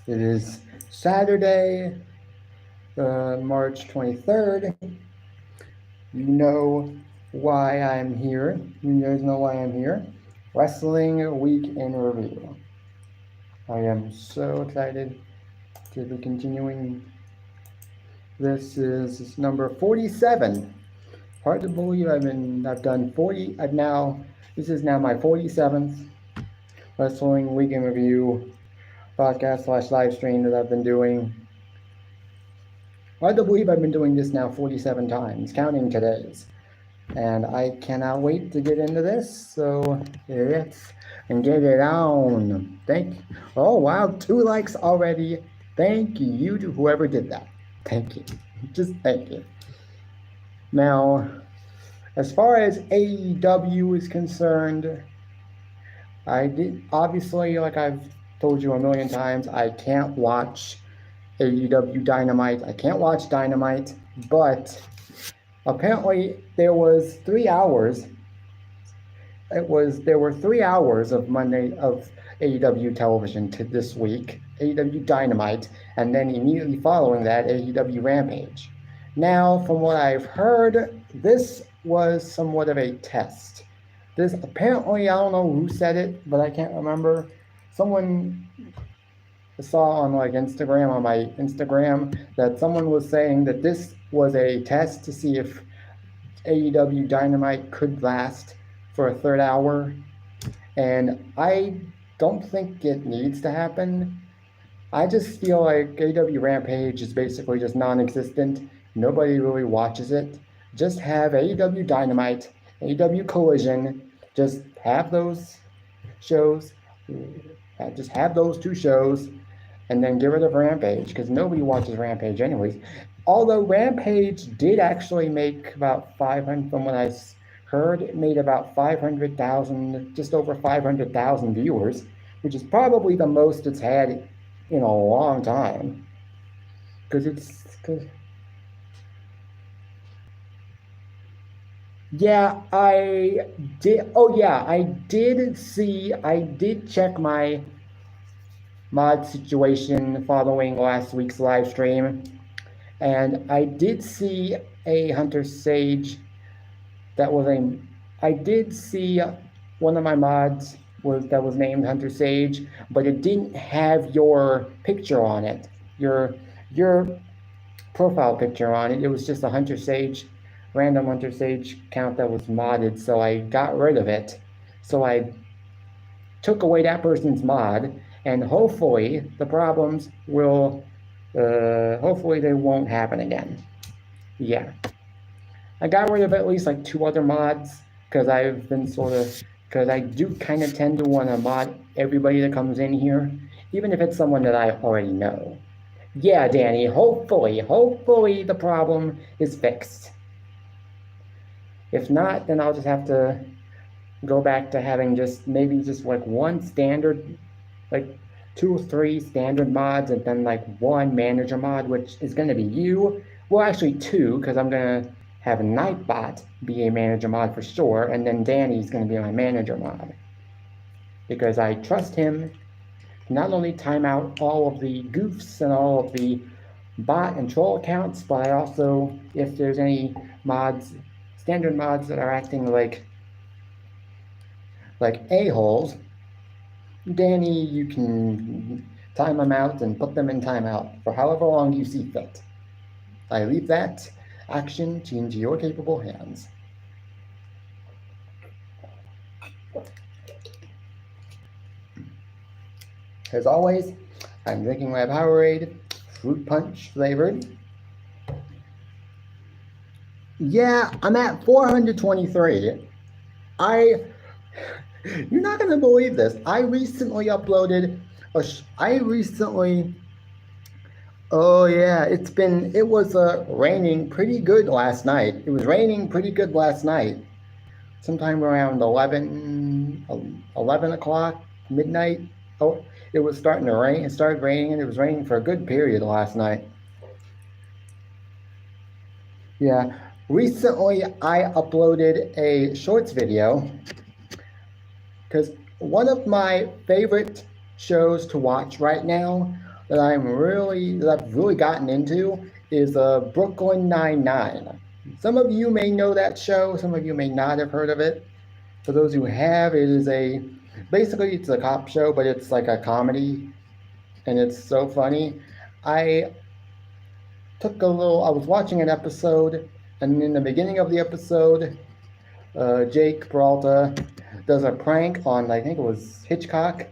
It is Saturday, March 23rd. You know why I'm here. You guys know why I'm here. Wrestling Week in Review. I am so excited to be continuing. This is number 47. Hard to believe I've done 40. This is now my 47th Wrestling Week in Review podcast / live stream that I've been doing. Hard to believe I've been doing this now 47 times, counting today's. And I cannot wait to get into this, so let's get it on. Oh wow, 2 likes already. Thank you to whoever did that. Thank you. Just thank you. Now, as far as AEW is concerned, obviously, like I've told you a million times, I can't watch AEW Dynamite. I can't watch Dynamite, but apparently there was 3 hours. There were 3 hours of AEW television this week, AEW Dynamite, and then immediately following that, AEW Rampage. Now, from what I've heard, this was somewhat of a test. This apparently, I don't know who said it, but I can't remember. Someone saw on on my Instagram, that someone was saying that this was a test to see if AEW Dynamite could last for a 3rd hour. And I don't think it needs to happen. I just feel like AEW Rampage is basically just non-existent. Nobody really watches it. Just have AEW Dynamite, AEW Collision, just have those shows. Just have those 2 shows, and then get rid of Rampage, because nobody watches Rampage anyways. Although Rampage did actually make about 500, from what I heard, it made about 500,000, just over 500,000 viewers, which is probably the most it's had in a long time. Yeah, I did. Oh yeah, I did check my mod situation following last week's live stream, and I did see a Hunter Sage I did see one of my mods that was named Hunter Sage, but it didn't have your picture on it, your profile picture on it. It was just a random Hunter Sage account that was modded, so I got rid of it. So I took away that person's mod, and hopefully the problems will, hopefully they won't happen again. Yeah. I got rid of at least like 2 other mods, because I do kind of tend to want to mod everybody that comes in here, even if it's someone that I already know. Yeah, Danny, hopefully the problem is fixed. If not, then I'll just have to go back to having maybe like 1 standard, like 2 or 3 standard mods, and then like 1 manager mod, which is going to be you. Well, actually 2, because I'm going to have Nightbot be a manager mod for sure, and then Danny's going to be my manager mod, because I trust him to not only time out all of the goofs and all of the bot and troll accounts, but I also, if there's any standard mods that are acting like a-holes, Danny, you can time them out and put them in timeout for however long you see fit. I leave that action into your capable hands. As always, I'm drinking my Powerade, fruit punch flavored. Yeah, I'm at 423. You're not going to believe this. I recently uploaded oh yeah, it was raining pretty good last night. It was raining pretty good last night. Sometime around 11 o'clock, midnight. Oh, it was starting to rain. It started raining, and it was raining for a good period last night. Yeah, recently I uploaded a shorts video, because one of my favorite shows to watch right now that I've really gotten into is Brooklyn Nine-Nine. Some of you may know that show, some of you may not have heard of it. For those who have, basically it's a cop show, but it's like a comedy, and it's so funny. I was watching an episode, and in the beginning of the episode, Jake Peralta does a prank on, I think it was Hitchcock,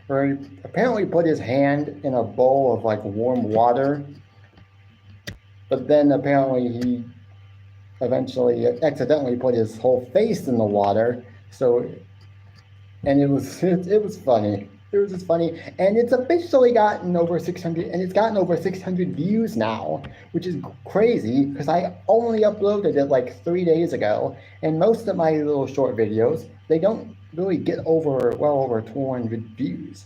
where he apparently put his hand in a bowl of like warm water, but then apparently he eventually accidentally put his whole face in the water. And it was funny. It was just funny, and it's officially gotten over 600, and it's gotten over 600 views now, which is crazy because I only uploaded it like 3 days ago, and most of my little short videos, they don't really get over 200 views.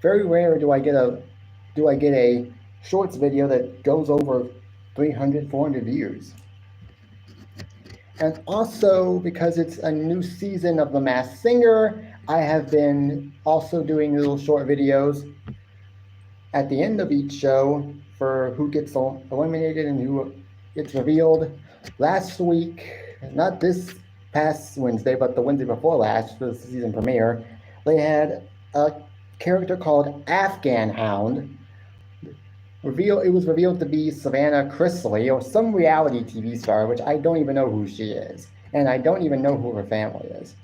Very rare do I get a shorts video that goes over 300, 400 views. And also, because it's a new season of The Masked Singer, I have been also doing little short videos at the end of each show for who gets eliminated and who gets revealed. Last week, not this past Wednesday, but the Wednesday before last, for the season premiere, they had a character called Afghan Hound. It was revealed to be Savannah Chrisley, or some reality TV star, which I don't even know who she is, and I don't even know who her family is.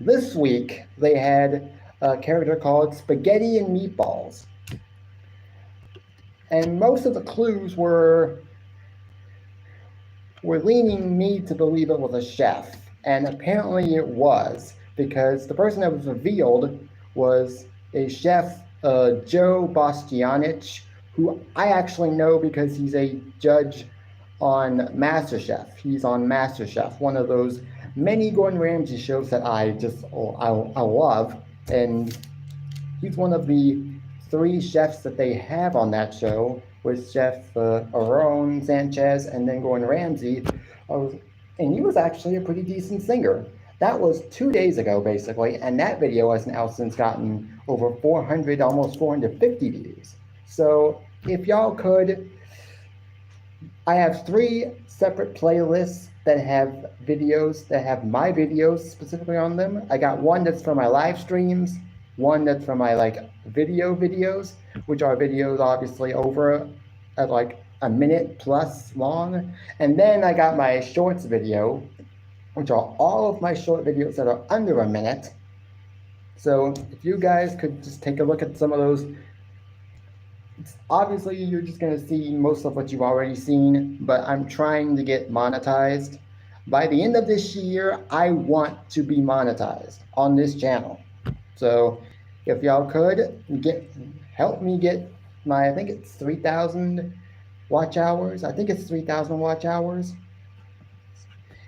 This week, they had a character called Spaghetti and Meatballs. And most of the clues were leaning me to believe it was a chef. And apparently it was, because the person that was revealed was a chef, Joe Bastianich, who I actually know because he's a judge on MasterChef. He's on MasterChef, one of those many Gordon Ramsay shows that I love. And he's one of the 3 chefs that they have on that show, with Chef Aaron Sanchez and then Gordon Ramsay. And he was actually a pretty decent singer. That was 2 days ago, basically, and that video has now since gotten over 400, almost 450 views. So if y'all could, I have 3 separate playlists that have videos, that have my videos specifically on them. I got one that's for my live streams, one that's for my videos, which are videos obviously over at like a minute plus long. And then I got my shorts video, which are all of my short videos that are under a minute. So if you guys could just take a look at some of those. Obviously, you're just going to see most of what you've already seen, but I'm trying to get monetized. By the end of this year, I want to be monetized on this channel. So if y'all could help me get my, I think it's 3,000 watch hours. I think it's 3,000 watch hours.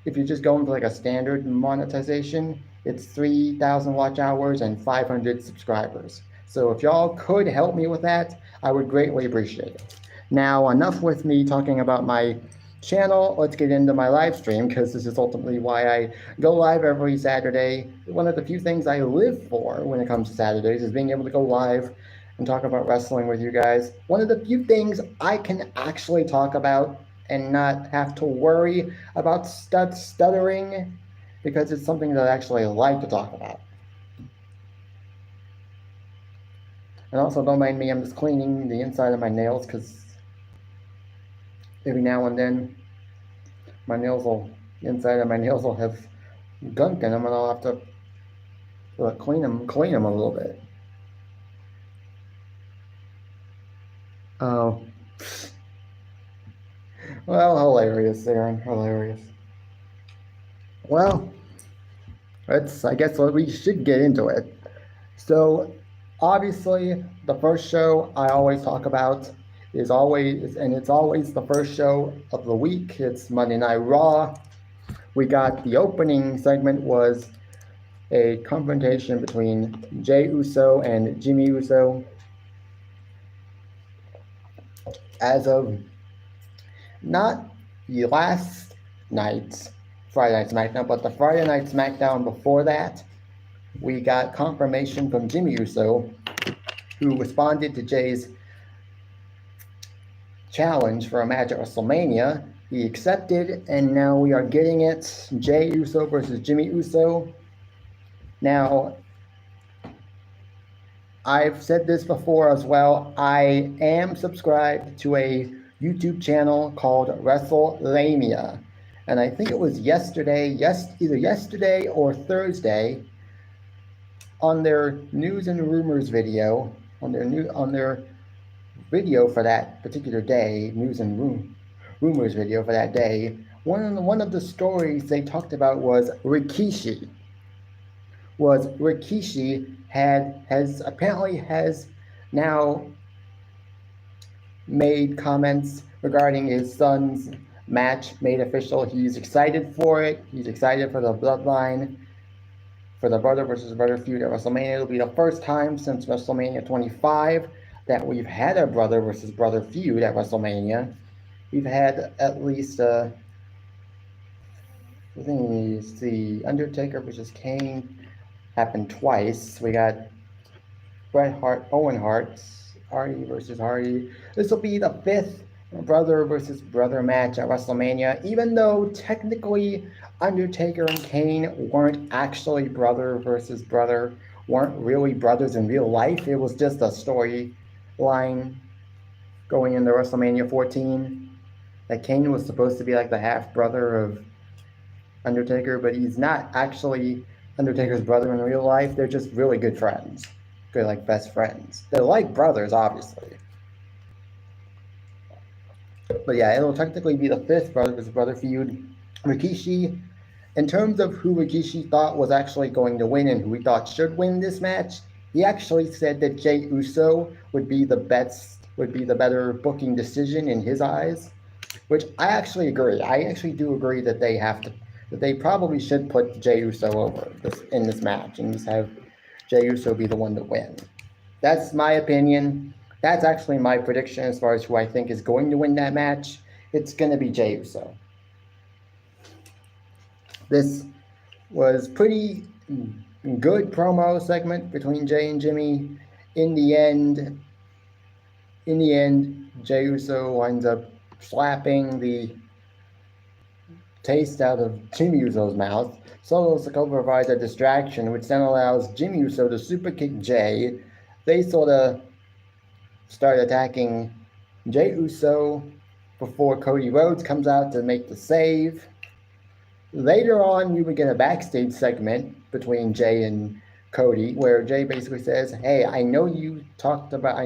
If you're just going for like a standard monetization, it's 3,000 watch hours and 500 subscribers. So if y'all could help me with that, I would greatly appreciate it. Now, enough with me talking about my channel. Let's get into my live stream, because this is ultimately why I go live every Saturday. One of the few things I live for when it comes to Saturdays is being able to go live and talk about wrestling with you guys. One of the few things I can actually talk about and not have to worry about stuttering, because it's something that I actually like to talk about. And also, don't mind me, I'm just cleaning the inside of my nails, because every now and then the inside of my nails will have gunk in them, and I'll have to clean them a little bit. Oh. Well, hilarious, Aaron, hilarious. Well, I guess we should get into it. So, obviously, the first show I always talk about it's always the first show of the week. It's Monday Night Raw. We got the opening segment was a confrontation between Jey Uso and Jimmy Uso. As of not the last night's Friday Night SmackDown, but the Friday Night SmackDown before that, we got confirmation from Jimmy Uso, who responded to Jey's challenge for a match at WrestleMania. He accepted, and now we are getting it. Jey Uso versus Jimmy Uso. Now, I've said this before as well. I am subscribed to a YouTube channel called WrestleLamia. And I think it was either yesterday or Thursday, on their news and rumors video, on their video for that particular day, news and rumors video for that day, one of the stories they talked about was Rikishi. Has now made comments regarding his son's match made official. He's excited for it. He's excited for the bloodline, for the brother versus brother feud at WrestleMania. It'll be the first time since WrestleMania 25 that we've had a brother versus brother feud at WrestleMania. We've had at least I think it's the Undertaker versus Kane happened twice. We got Bret Hart, Owen Hart, Hardy versus Hardy. This will be the 5th brother versus brother match at WrestleMania, even though technically Undertaker and Kane weren't actually brother versus brother, weren't really brothers in real life. It was just a storyline going into WrestleMania 14. That Kane was supposed to be like the half brother of Undertaker, but he's not actually Undertaker's brother in real life. They're just really good friends. Good, like best friends. They're like brothers, obviously. But yeah, it'll technically be the 5th brother versus brother feud. Rikishi, in terms of who Rikishi thought was actually going to win and who he thought should win this match, he actually said that Jey Uso would be the better booking decision in his eyes, which I actually agree. I actually do agree that they probably should put Jey Uso over in this match and just have Jey Uso be the one to win. That's my opinion. That's actually my prediction as far as who I think is going to win that match. It's going to be Jey Uso. This was pretty good promo segment between Jey and Jimmy. In the end, Jey Uso winds up slapping the taste out of Jimmy Uso's mouth. Solo Sikoa provides a distraction, which then allows Jimmy Uso to super kick Jey. They sort of start attacking Jey Uso before Cody Rhodes comes out to make the save. Later on, we would get a backstage segment between Jey and Cody, where Jey basically says, hey, I know you talked about,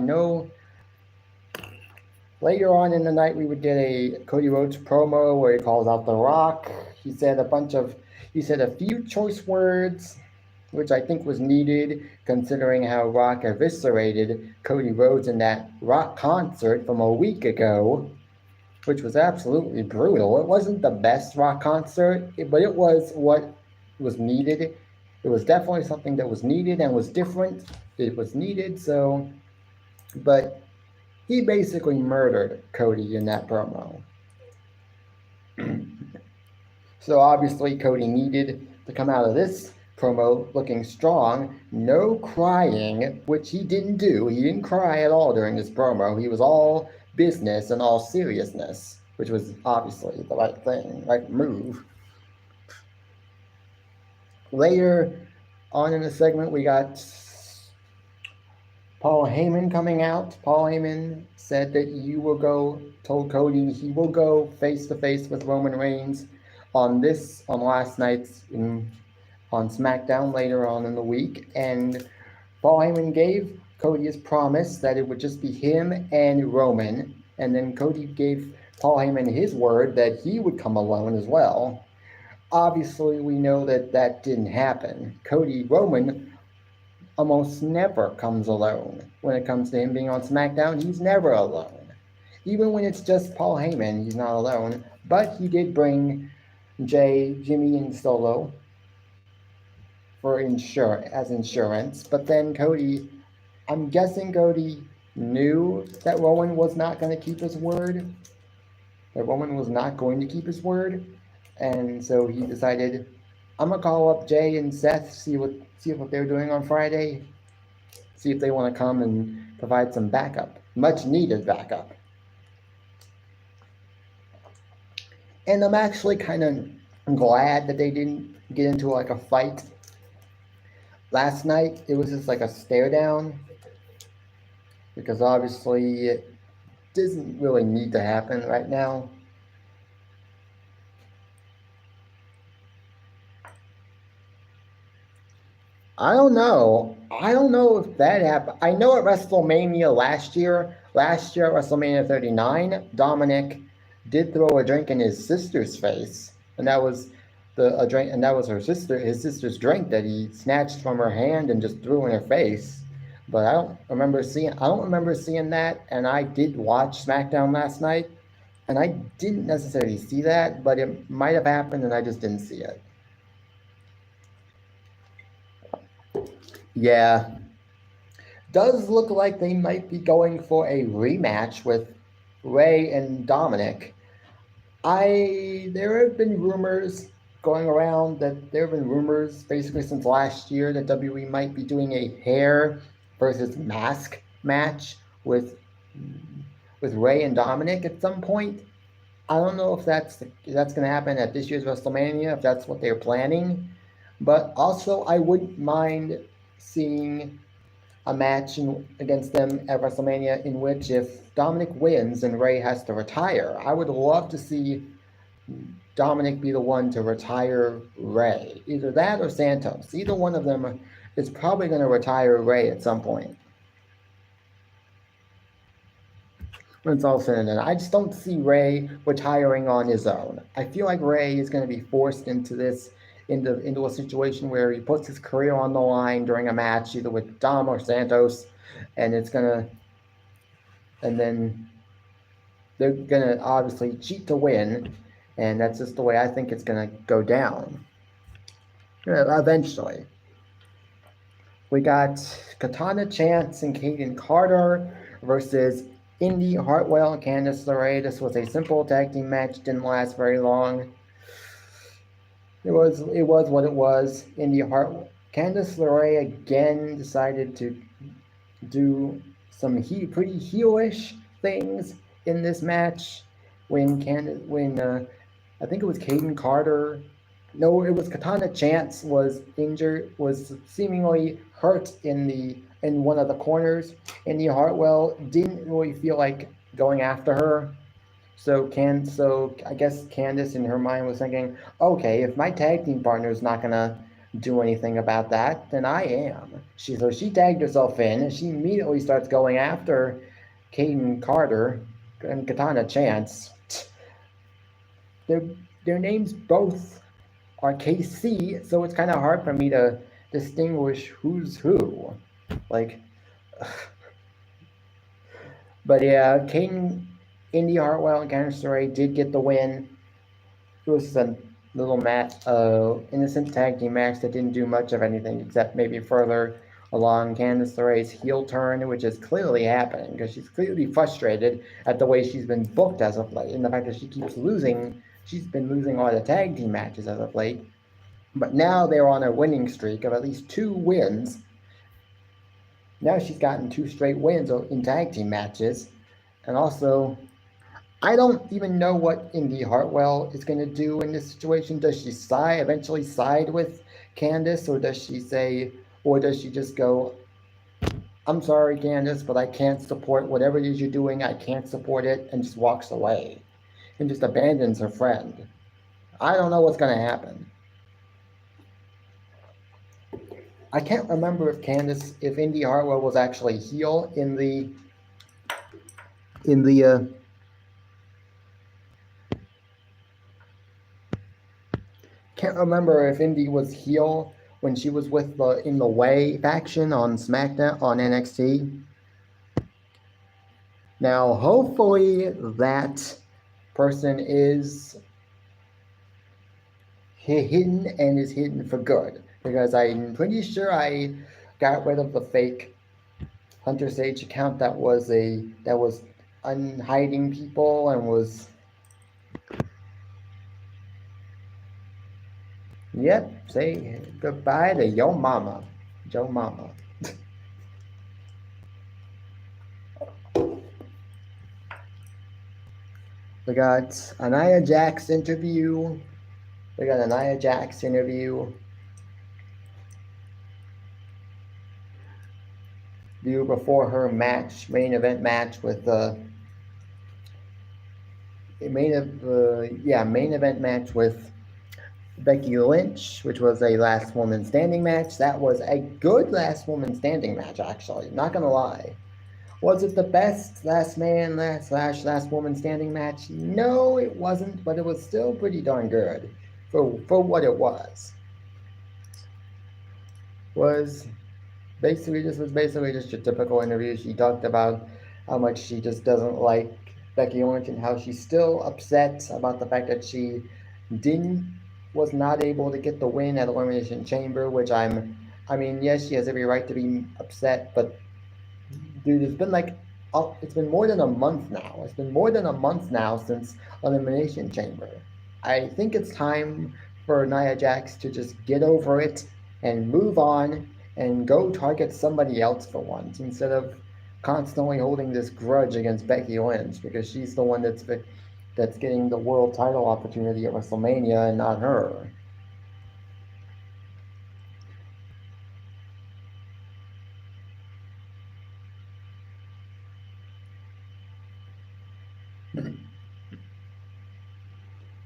Later on in the night, we would get a Cody Rhodes promo where he calls out The Rock. He said a few choice words, which I think was needed considering how Rock eviscerated Cody Rhodes in that Rock concert from a week ago, which was absolutely brutal. It wasn't the best Rock concert, but it was what was needed. It was definitely something that was needed and was different. It was needed, but he basically murdered Cody in that promo. So obviously Cody needed to come out of this promo looking strong, no crying, which he didn't do. He didn't cry at all during this promo. He was all business and all seriousness, which was obviously the right thing, right move. Later on in the segment, we got Paul Heyman coming out. Paul Heyman said that told Cody he will go face to face with Roman Reigns on last night's on SmackDown later on in the week. And Paul Heyman gave Cody his promise that it would just be him and Roman. And then Cody gave Paul Heyman his word that he would come alone as well. Obviously, we know that didn't happen. Roman almost never comes alone. When it comes to him being on SmackDown, he's never alone. Even when it's just Paul Heyman, he's not alone. But he did bring Jey, Jimmy, and Solo as insurance. But then Cody, I'm guessing Cody knew that Roman was not going to keep his word. And so he decided, I'm going to call up Jey and Seth, see what they're doing on Friday, see if they want to come and provide some backup, much needed backup. And I'm actually kind of glad that they didn't get into like a fight last night. It was just like a stare down, because obviously it doesn't really need to happen right now. I don't know. I don't know if that happened. I know at WrestleMania last year at WrestleMania 39, Dominic did throw a drink in his sister's face, and that was a drink, and that was his sister's drink that he snatched from her hand and just threw in her face. But I don't remember seeing that, and I did watch SmackDown last night, and I didn't necessarily see that, but it might have happened and I just didn't see it. Yeah, does look like they might be going for a rematch with Ray and Dominic. There have been rumors going around that there have been rumors basically since last year that WWE might be doing a hair versus mask match with Ray and Dominic at some point. I don't know if that's going to happen at this year's WrestleMania, if that's what they're planning. But also, I wouldn't mind seeing a match against them at WrestleMania in which if Dominic wins and Ray has to retire, I would love to see Dominic be the one to retire Ray. Either that or Santos. Either one of them is probably going to retire Ray at some point. When it's all said and done, I just don't see Ray retiring on his own. I feel like Ray is going to be forced into a situation where he puts his career on the line during a match, either with Dom or Santos, and then they're gonna obviously cheat to win, and that's just the way I think it's gonna go down. Eventually, we got Katana Chance and Kayden Carter versus Indy Hartwell and Candice LeRae. This was a simple tag team match, didn't last very long. It was what it was. Candice LeRae again decided to do some pretty heelish things in this match when I think it was Kayden Carter. No, it was Katana Chance was injured, was seemingly hurt in one of the corners. Indy Hartwell didn't really feel like going after her. So I guess Candice in her mind was thinking, okay, if my tag team partner is not gonna do anything about that, then I am. So she tagged herself in, and she immediately starts going after Kayden Carter and Katana Chance. Their names both are KC, so it's kind of hard for me to distinguish who's who. Like, but yeah, Indy Hartwell and Candice LeRae did get the win. It was a little innocent tag team match that didn't do much of anything except maybe further along Candice LeRae's heel turn, which is clearly happening because she's clearly frustrated at the way she's been booked as of late, and the fact that she keeps losing. She's been losing all the tag team matches as of late. But now they're on a winning streak of at least 2 wins. Now she's gotten 2 straight wins in tag team matches. And also, I don't even know what Indy Hartwell is going to do in this situation. Does she eventually side with Candice, or does she just go, I'm sorry, Candice, but I can't support whatever it is you're doing. I can't support it, and just walks away and just abandons her friend. I don't know what's going to happen. I can't remember if Indy Hartwell was actually heel in the can't remember if Indy was heel when she was with in the Way faction on SmackDown on NXT. Now, hopefully that person is hidden and is hidden for good, because I'm pretty sure I got rid of the fake Hunter Sage account that was hiding people and was. Yep, say goodbye to your mama, Joe Mama. We got a Nia Jax interview. We got a Nia Jax interview. View before her match, main event match with main event match with Becky Lynch, which was a last woman standing match. That was a good last woman standing match, actually. Not gonna lie. Was it the best last woman standing match? No, it wasn't, but it was still pretty darn good for what it was. Was basically just a typical interview. She talked about how much she just doesn't like Becky Lynch and how she's still upset about the fact that she was not able to get the win at Elimination Chamber, which I mean, yes, she has every right to be upset, but dude, it's been more than a month now. It's been more than a month now since Elimination Chamber. I think it's time for Nia Jax to just get over it and move on and go target somebody else for once instead of constantly holding this grudge against Becky Lynch because she's the one that's getting the world title opportunity at WrestleMania and not her.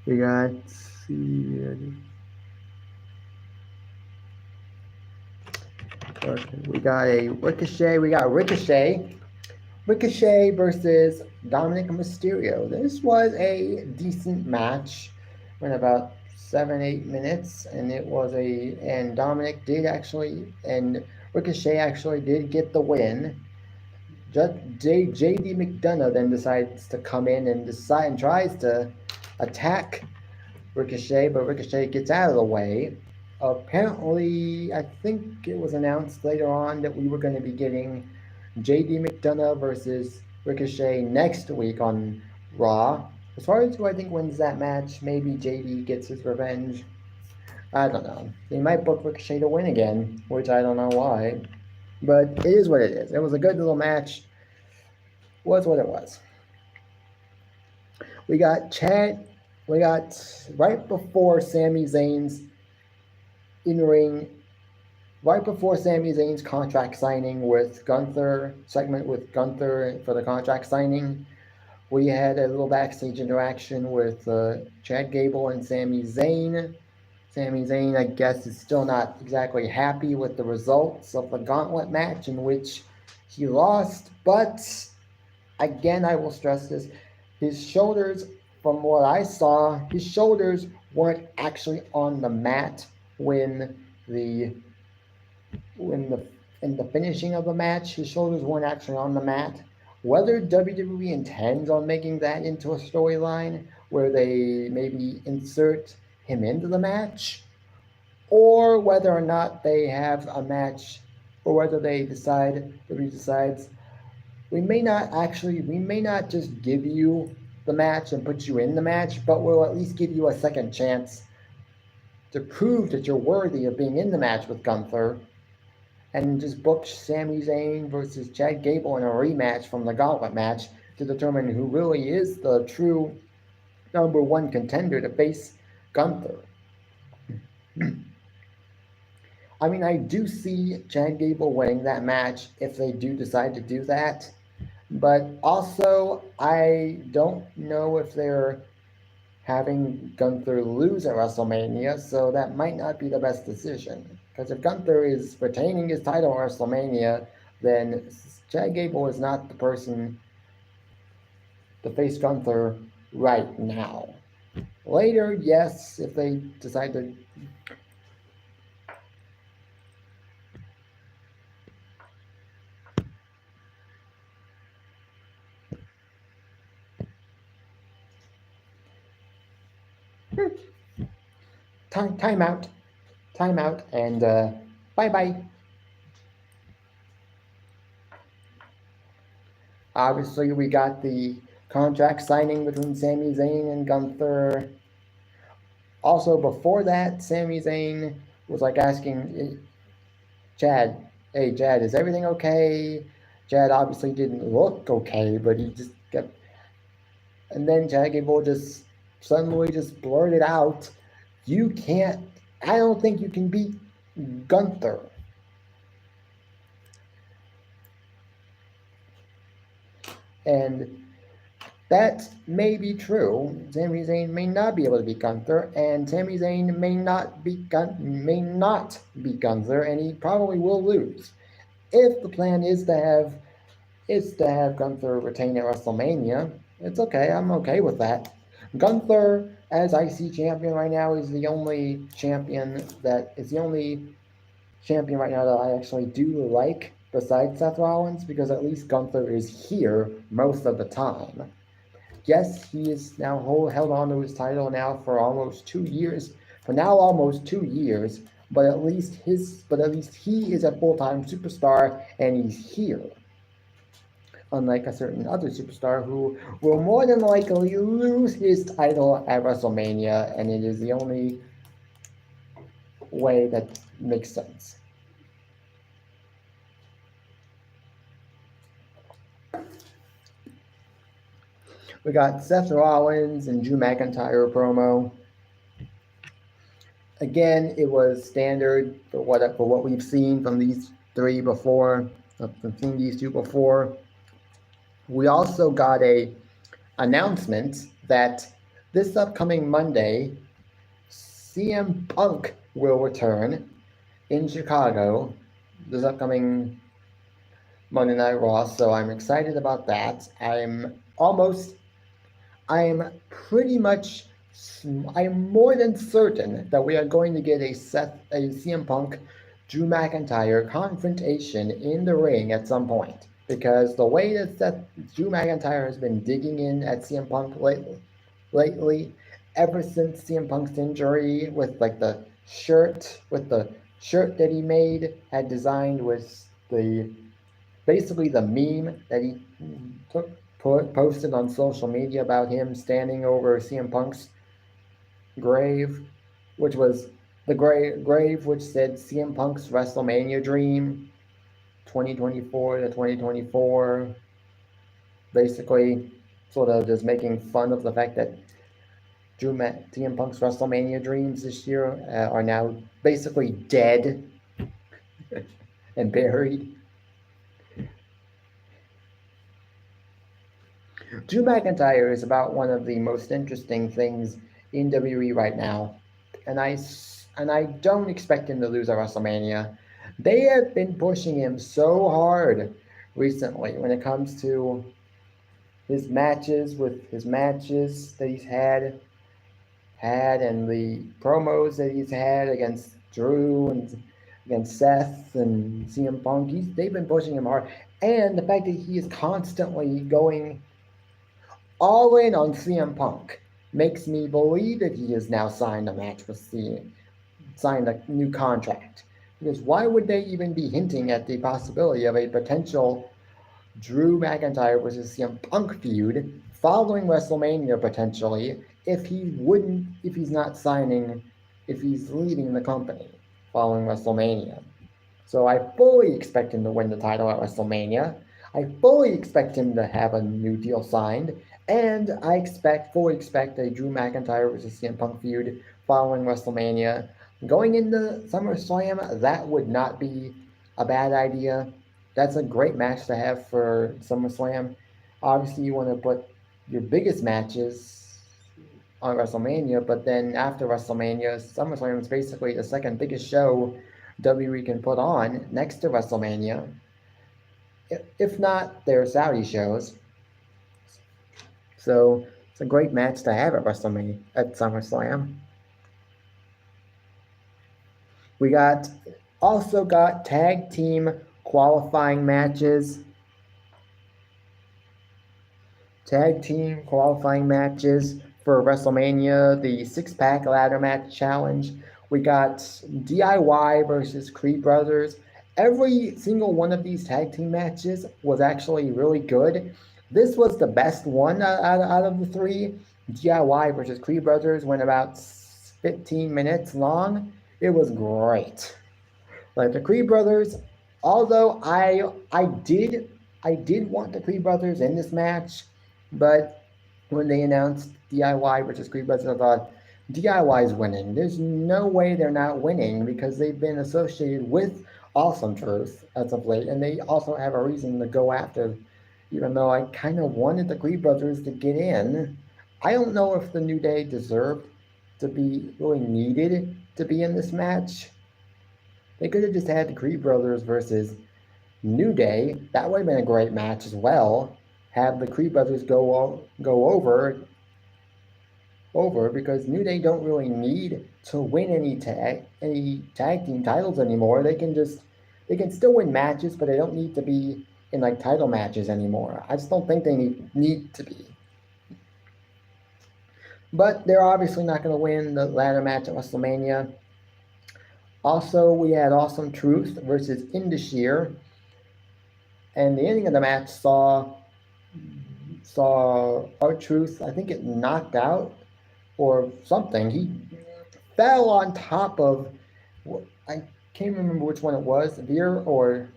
We got Ricochet. We got Ricochet. Ricochet versus Dominic Mysterio. This was a decent match. Went about 7-8 minutes, and Ricochet actually did get the win. JD McDonough then decides to come in and tries to attack Ricochet, but Ricochet gets out of the way. Apparently, I think it was announced later on that we were going to be getting JD McDonough versus Ricochet next week on Raw. As far as who I think wins that match, maybe JD gets his revenge. I don't know. They might book Ricochet to win again, which I don't know why. But it is what it is. It was a good little match. Was what it was. We got right before Sami Zayn's contract signing with Gunther, segment with Gunther for the contract signing, we had a little backstage interaction with Chad Gable and Sami Zayn. Sami Zayn, I guess, is still not exactly happy with the results of the gauntlet match in which he lost, but again, I will stress this, his shoulders, from what I saw, his shoulders weren't actually on the mat in the finishing of the match. His shoulders weren't actually on the mat. Whether WWE intends on making that into a storyline where they maybe insert him into the match, or whether or not they have a match, or whether WWE decides we may not just give you the match and put you in the match, but we'll at least give you a second chance to prove that you're worthy of being in the match with Gunther, and just book Sami Zayn versus Chad Gable in a rematch from the Gauntlet match to determine who really is the true number one contender to face Gunther. I mean, I do see Chad Gable winning that match if they do decide to do that. But also, I don't know if they're having Gunther lose at WrestleMania, so that might not be the best decision. Because if Gunther is retaining his title at WrestleMania, then Chad Gable is not the person to face Gunther right now. Later, yes, if they decide to... Time out, and bye-bye. Obviously, we got the contract signing between Sami Zayn and Gunther. Also, before that, Sami Zayn was like asking Chad, hey, Chad, is everything okay? Chad obviously didn't look okay, but he just kept And then Chad Gable just suddenly just blurted out, "You can't. I don't think you can beat Gunther." And that may be true. Sami Zayn may not be able to beat Gunther, and Sami Zayn may not beat Gunther, and he probably will lose. If the plan is to have Gunther retain at WrestleMania, it's okay. I'm okay with that. Gunther, as IC champion right now, is the only champion right now that I actually do like besides Seth Rollins, because at least Gunther is here most of the time. Yes, he is now held on to his title now for almost 2 years. But at least he is a full-time superstar and he's here. Unlike a certain other superstar who will more than likely lose his title at WrestleMania, and it is the only way that makes sense. We got Seth Rollins and Drew McIntyre promo. Again, it was standard for what we've seen from these three before. From seeing these two before. We also got a announcement that this upcoming Monday, CM Punk will return in Chicago this upcoming Monday Night Raw, so I'm excited about that. I'm more than certain that we are going to get a CM Punk Drew McIntyre confrontation in the ring at some point, because the way that Drew McIntyre has been digging in at CM Punk lately, ever since CM Punk's injury, with the shirt that he made had designed with basically the meme that he posted on social media about him standing over CM Punk's grave, which was the grave which said CM Punk's WrestleMania dream 2024 to 2024, basically sort of just making fun of the fact that CM Punk's WrestleMania dreams this year are now basically dead and buried. Drew McIntyre is about one of the most interesting things in WWE right now, and I don't expect him to lose at WrestleMania. They have been pushing him so hard recently when it comes to his matches that he's had and the promos that he's had against Drew and against Seth and CM Punk. They've been pushing him hard, and the fact that he is constantly going all in on CM Punk makes me believe that he has now signed a new contract. Because why would they even be hinting at the possibility of a potential Drew McIntyre versus CM Punk feud following WrestleMania potentially if he's leaving the company following WrestleMania? So I fully expect him to win the title at WrestleMania. I fully expect him to have a new deal signed. And I fully expect a Drew McIntyre versus CM Punk feud following WrestleMania. Going into SummerSlam, that would not be a bad idea. That's a great match to have for SummerSlam. Obviously, you want to put your biggest matches on WrestleMania, but then after WrestleMania, SummerSlam is basically the second biggest show WWE can put on next to WrestleMania. If not their Saudi shows. So it's a great match to have at WrestleMania, at SummerSlam. We also got tag team qualifying matches. Tag team qualifying matches for WrestleMania, the 6-pack ladder match challenge. We got DIY versus Creed Brothers. Every single one of these tag team matches was actually really good. This was the best one out of the three. DIY versus Creed Brothers went about 15 minutes long. It was great. Like the Creed Brothers, although I did want the Creed Brothers in this match, but when they announced DIY versus Creed Brothers, I thought DIY is winning. There's no way they're not winning because they've been associated with Awesome Truth as of late, and they also have a reason to go after. Even though I kind of wanted the Creed Brothers to get in, I don't know if the New Day deserved to be really needed to be in this match. They could have just had the Creed Brothers versus New Day. That would have been a great match as well. Have the Creed Brothers go over because New Day don't really need to win any tag team titles anymore. They can still win matches, but they don't need to be in like title matches anymore. I just don't think they need to be. But they're obviously not going to win the ladder match at WrestleMania. Also, we had Awesome Truth versus Indus-Sher, and the ending of the match saw R-Truth, I think, it knocked out or something. He fell on top of, I can't remember which one it was, Veer or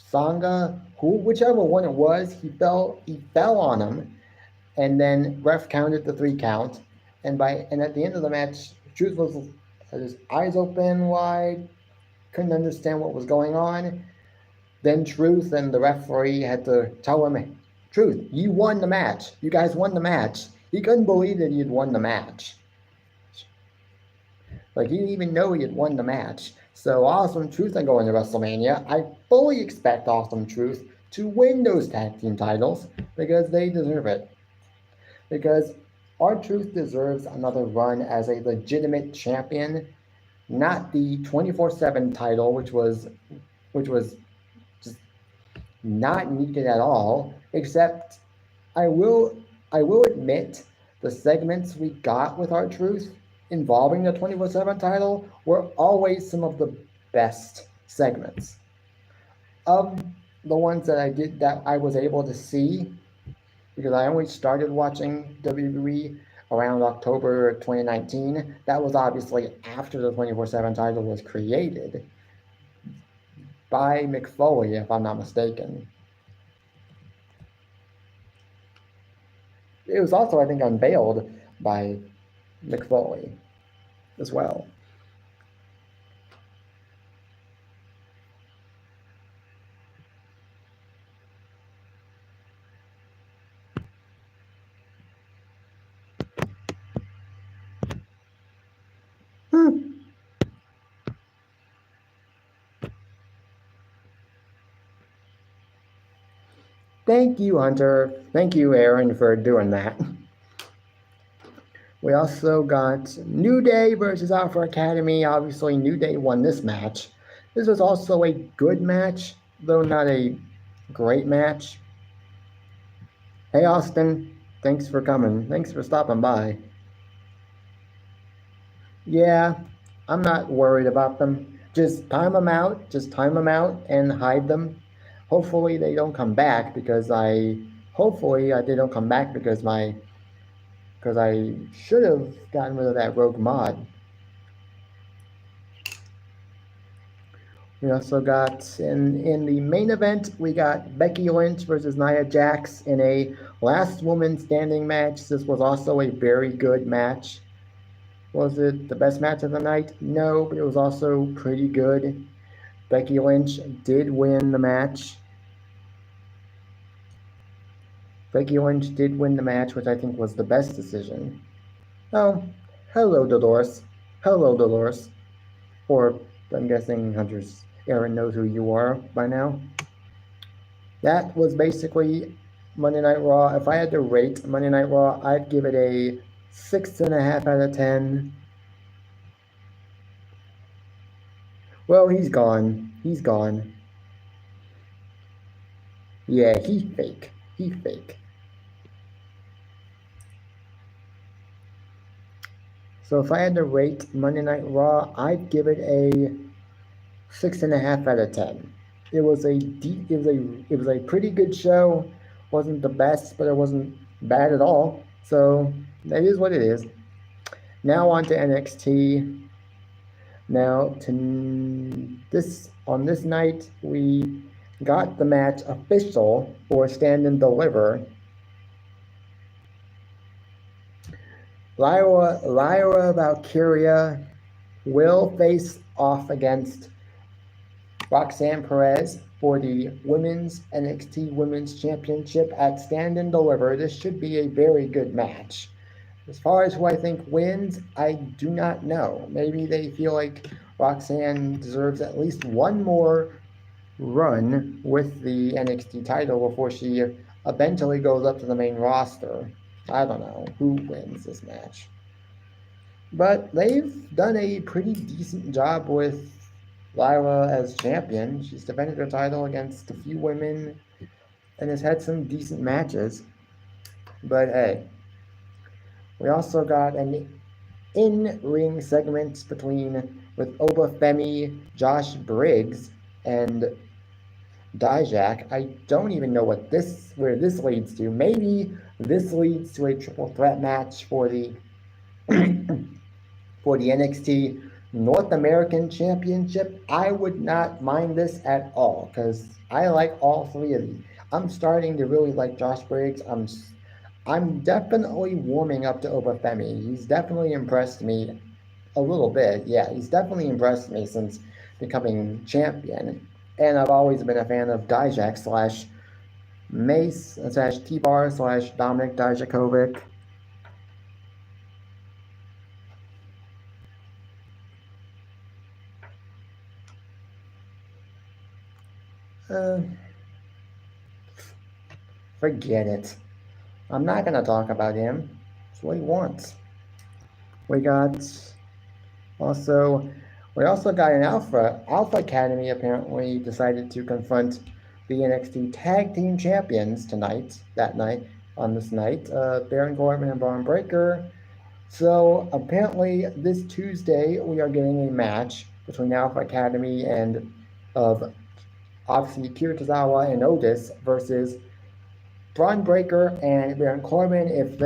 Sanga, whichever one it was. He fell on him, and then ref counted the 3 count, and at the end of the match, Truth was his eyes open wide, couldn't understand what was going on. Then Truth and the referee had to tell him, Truth, you won the match. You guys won the match. He couldn't believe that he had won the match. Like, he didn't even know he had won the match. So Awesome Truth are going to WrestleMania. I fully expect Awesome Truth to win those tag team titles because they deserve it. Because R-Truth deserves another run as a legitimate champion, not the 24/7 title, which was just not needed at all. Except, I will admit, the segments we got with R-Truth involving the 24/7 title were always some of the best segments. Of the ones that I was able to see, because I only started watching WWE around October 2019. That was obviously after the 24/7 title was created by Mick Foley, if I'm not mistaken. It was also, I think, unveiled by Mick Foley as well. Thank you, Hunter. Thank you, Aaron, for doing that. We also got New Day versus Alpha Academy. Obviously, New Day won this match. This was also a good match, though not a great match. Hey, Austin. Thanks for coming. Thanks for stopping by. Yeah, I'm not worried about them. Just time them out. Just time them out and hide them. Hopefully they don't come back because hopefully they don't come back because I should have gotten rid of that rogue mod. We also got in the main event, we got Becky Lynch versus Nia Jax in a last woman standing match. This was also a very good match. Was it the best match of the night? No, but it was also pretty good. Becky Lynch did win the match. Becky Lynch did win the match, which I think was the best decision. Oh, hello, Dolores. Hello, Dolores. Or, I'm guessing Aaron knows who you are by now. That was basically Monday Night Raw. If I had to rate Monday Night Raw, I'd give it a 6.5 out of 10. Well, he's gone. He's gone. Yeah, he's fake. He's fake. So if I had to rate Monday Night Raw, I'd give it a 6.5 out of 10. It was a pretty good show. Wasn't the best, but it wasn't bad at all. So that is what it is. Now on to NXT. Now on this night we got the match official for Stand and Deliver. Lyra Valkyria will face off against Roxanne Perez for the Women's NXT Women's Championship at Stand and Deliver. This should be a very good match. As far as who I think wins, I do not know. Maybe they feel like Roxanne deserves at least one more run with the NXT title before she eventually goes up to the main roster. I don't know who wins this match. But they've done a pretty decent job with Lyra as champion. She's defended her title against a few women and has had some decent matches. But hey, we also got an in-ring segment with Obafemi, Josh Briggs, and Dijak. I don't even know where this leads to. Maybe this leads to a triple threat match for the for the NXT North American Championship. I would not mind this at all because I like all three of these. I'm starting to really like Josh Briggs. I'm definitely warming up to Obafemi. He's definitely impressed me a little bit. Yeah, he's definitely impressed me since becoming champion. And I've always been a fan of Dijak / Mace / T-Bar / Dominic Dijakovic. Forget it. I'm not gonna talk about him. That's what he wants. We also got an Alpha Academy apparently decided to confront the NXT Tag Team Champions on this night, Baron Corbin and Braun Breaker. So apparently this Tuesday we are getting a match between Alpha Academy and of obviously Akira Tozawa and Otis versus Braun Breaker and Baron Corbin. If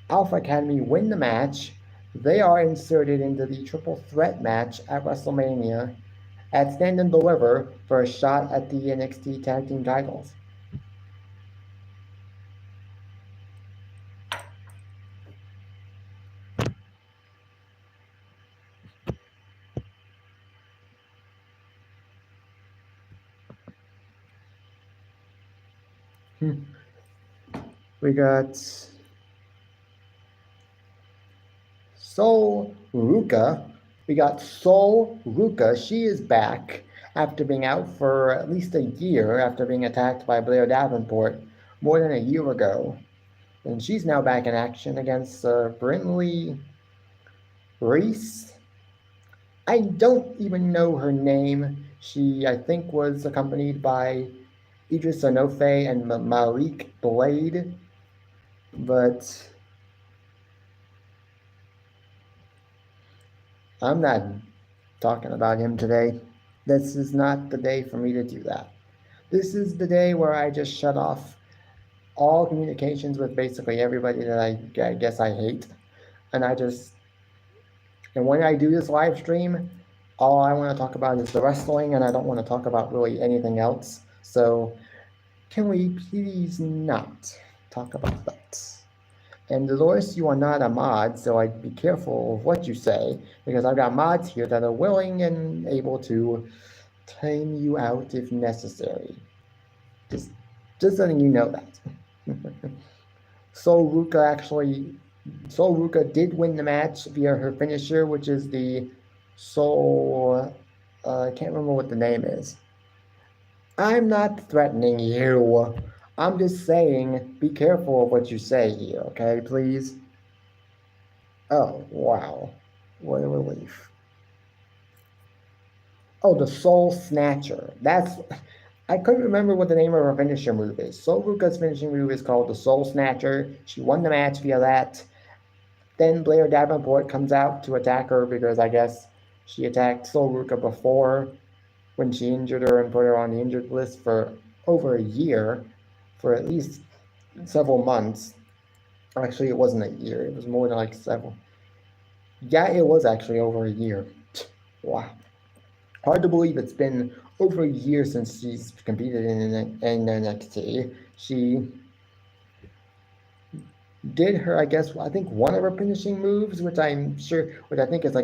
Alpha Academy win the match, they are inserted into the triple threat match at WrestleMania at Stand and Deliver for a shot at the NXT Tag Team titles. We got Sol Ruka. She is back after being out for at least a year after being attacked by Blair Davenport more than a year ago. And she's now back in action against Brinley Reese. I don't even know her name. She, I think, was accompanied by Idris Sanofe and Malik Blade. But I'm not talking about him today. This is not the day for me to do that. This is the day where I just shut off all communications with basically everybody that I guess I hate. And when I do this live stream, all I want to talk about is the wrestling, and I don't want to talk about really anything else. So can we please not talk about that? And Dolores, you are not a mod, so I'd be careful of what you say, because I've got mods here that are willing and able to tame you out if necessary. Just letting you know that. Sol Ruka did win the match via her finisher, which is the Sol. I can't remember what the name is. I'm not threatening you. I'm just saying, be careful of what you say here, okay, please? Oh, wow. What a relief. Oh, the Soul Snatcher. I couldn't remember what the name of her finisher move is. Sol Ruka's finishing move is called the Soul Snatcher. She won the match via that. Then Blair Davenport comes out to attack her because I guess she attacked Sol Ruka before when she injured her and put her on the injured list for over a year, for at least several months. Actually, it wasn't a year. It was more than like several. Yeah, it was actually over a year. Wow. Hard to believe it's been over a year since she's competed in NXT. She did her, I guess, I think one of her finishing moves, which I think is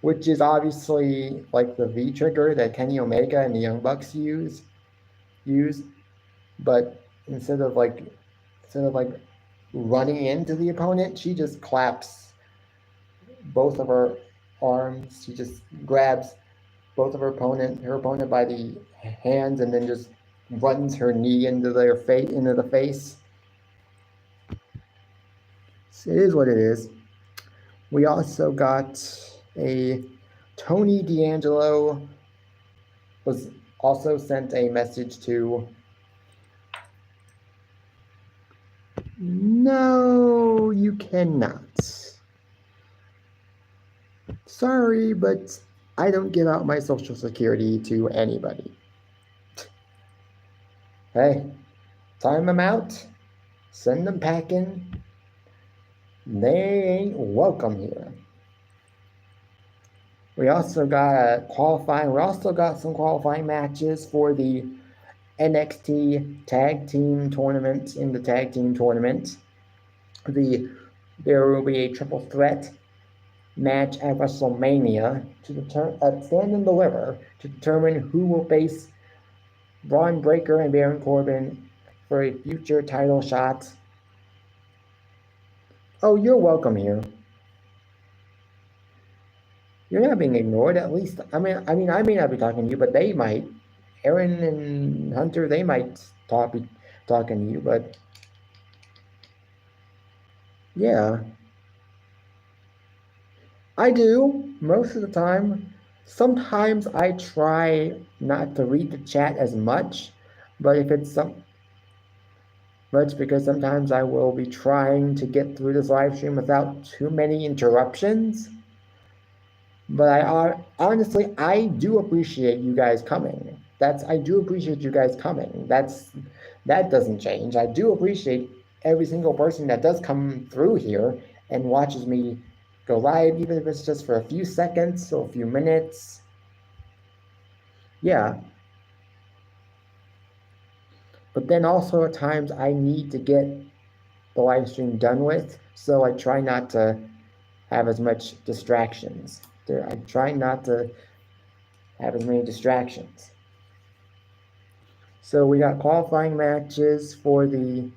which is obviously like the V trigger that Kenny Omega and the Young Bucks use, but instead of running into the opponent, she just claps both of her arms. She just grabs both of her opponent by the hands, and then just runs her knee into the face. So it is what it is. We also got a Tony D'Angelo was also sent a message to. No, you cannot. Sorry, but I don't give out my social security to anybody. Hey, time them out, send them packing. They ain't welcome here. We also got some qualifying matches for the NXT Tag Team Tournament. In the Tag Team Tournament, there will be a triple threat match at WrestleMania at Stand and Deliver to determine who will face Braun Breaker and Baron Corbin for a future title shot. Oh, you're welcome here. You're not being ignored. At least, I mean, I may not be talking to you, but they might. Aaron and Hunter, they might be talking to you, but yeah. I do, most of the time. Sometimes I try not to read the chat as much, but because sometimes I will be trying to get through this live stream without too many interruptions. But honestly, I do appreciate you guys coming. I do appreciate you guys coming. That doesn't change. I do appreciate every single person that does come through here and watches me go live, even if it's just for a few seconds or a few minutes. Yeah. But then also at times I need to get the live stream done with, so I try not to have as much distractions. I try not to have as many distractions. So we got qualifying matches for the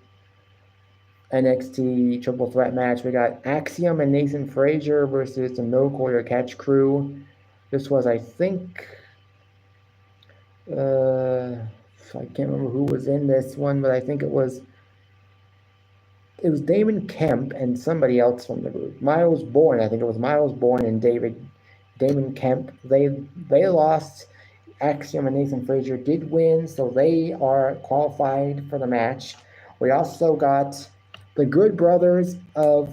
NXT triple threat match. We got Axiom and Nathan Frazier versus the No Quarter Catch Crew. This was, I think, I can't remember who was in this one, but I think it was Damon Kemp and somebody else from the group. Miles Bourne, I think it was Miles Bourne and Damon Kemp. They lost. Axiom and Nathan Frazier did win, so they are qualified for the match. We also got the Good Brothers. I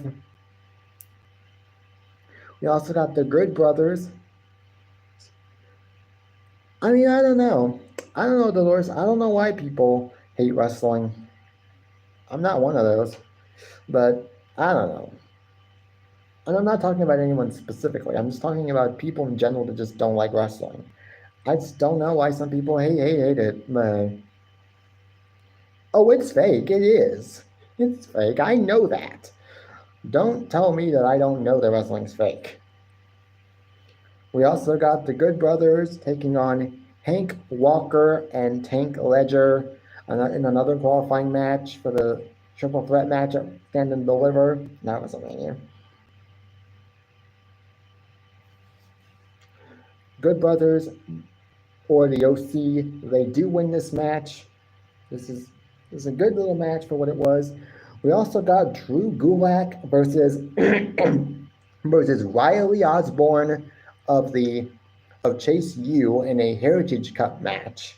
mean, I don't know, Dolores. I don't know why people hate wrestling. I'm not one of those, but I don't know. And I'm not talking about anyone specifically. I'm just talking about people in general that just don't like wrestling. I just don't know why some people hate it. Oh, it's fake. It is. It's fake. I know that. Don't tell me that I don't know that wrestling's fake. We also got the Good Brothers taking on Hank Walker and Tank Ledger in another qualifying match for the triple threat match at Stand and Deliver. That was WrestleMania. Good Brothers, or the OC, they do win this match. This is a good little match for what it was. We also got Drew Gulak versus Riley Osborne of Chase U in a Heritage Cup match.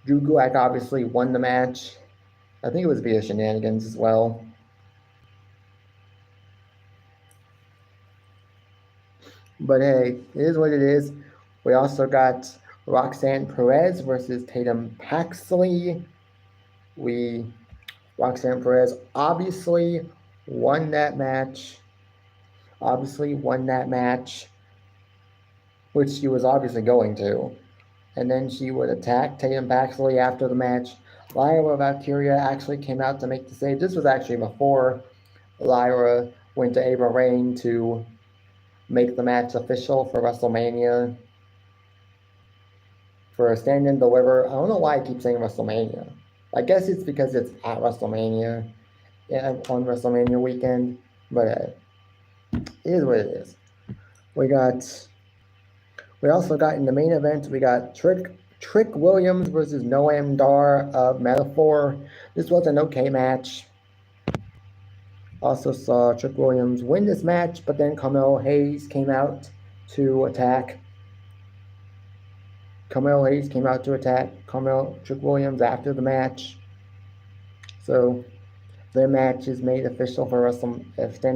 Drew Gulak obviously won the match. I think it was via shenanigans as well. But hey, it is what it is. We also got Roxanne Perez versus Tatum Paxley. Roxanne Perez obviously won that match. Which she was obviously going to. and then she would attack Tatum Paxley after the match. Lyra Valkyria actually came out to make the save. This was actually before Lyra went to Ava Raine to make the match official for WrestleMania. For a Stand and Deliver. I don't know why I keep saying WrestleMania. I guess it's because it's at WrestleMania, on WrestleMania weekend, but it is what it is. We also got in the main event, we got Trick Williams versus Noam Dar of Metaphor. This was an okay match. Also saw Trick Williams win this match, but then Carmelo Hayes came out to attack. Carmelo Hayes came out to attack Trick Williams after the match. So their match is made official for Stand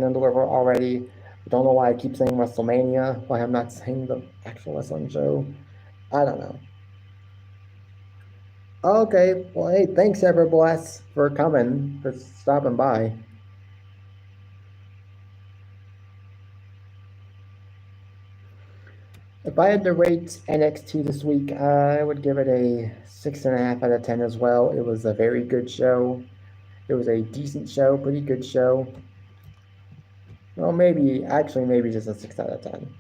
and Deliver already. I don't know why I keep saying WrestleMania, why I'm not saying the actual wrestling show. I don't know. Okay, well, hey, thanks Everbless for coming, for stopping by. If I had to rate NXT this week, I would give it a 6.5 out of 10 as well. It was a very good show. It was a decent show, pretty good show. Well, maybe just a 6 out of 10.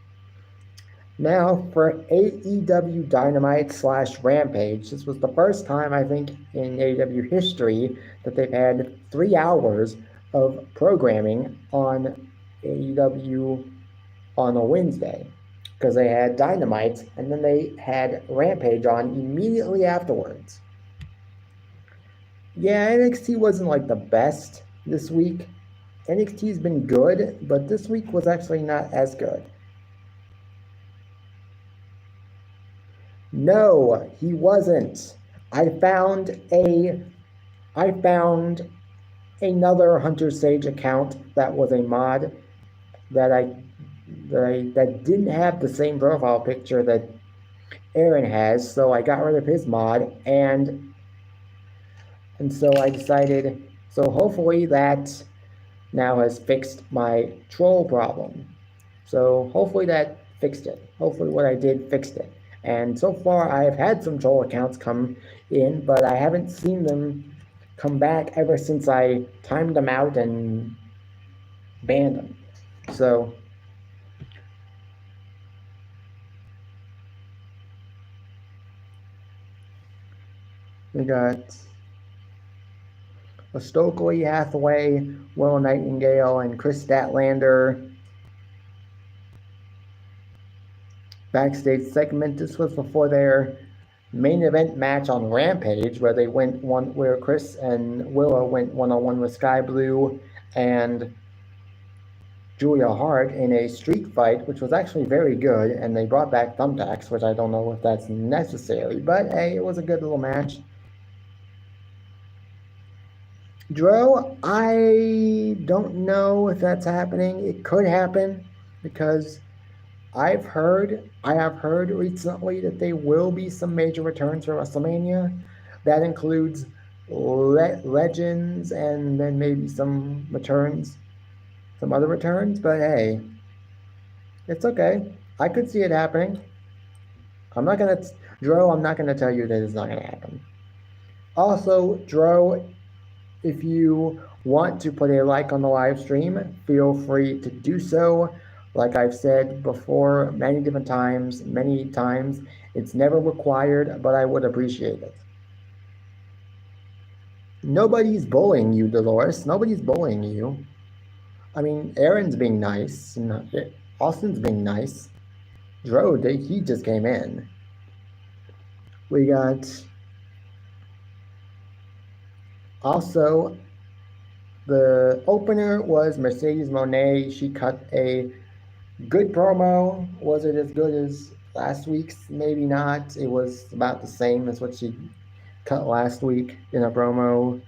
Now for AEW Dynamite / Rampage. This was the first time, I think, in AEW history that they've had 3 hours of programming on AEW on a Wednesday. Because they had Dynamite, and then they had Rampage on immediately afterwards. Yeah, NXT wasn't like the best this week. NXT's been good, but this week was actually not as good. No, he wasn't. I found another Hunter Sage account that was a mod that didn't have the same profile picture that Aaron has, so I got rid of his mod, and so I decided, so hopefully that now has fixed my troll problem. So hopefully that fixed it. Hopefully what I did fixed it. And so far I've had some troll accounts come in, but I haven't seen them come back ever since I timed them out and banned them. So we got Stokely Hathaway, Will Nightingale, and Chris Statlander backstage segment. This was before their main event match on Rampage, where Chris and Willow went one-on-one with Sky Blue and Julia Hart in a street fight, which was actually very good, and they brought back thumbtacks, which I don't know if that's necessary, but hey, it was a good little match. Dro, I don't know if that's happening. It could happen because I have heard recently that there will be some major returns for WrestleMania. That includes legends and then maybe some other returns, but hey, it's okay. I could see it happening. I'm not gonna tell you that it's not gonna happen. Also, Dro, if you want to put a like on the live stream, feel free to do so. Like I've said before many times, it's never required, but I would appreciate it. Nobody's bullying you, Dolores. Nobody's bullying you. I mean, Aaron's being nice, and Austin's being nice. Dro, he just came in. We got... Also, the opener was Mercedes Moné. She cut a good promo. Was it as good as last week's? Maybe not. It was about the same as what she cut last week in a promo.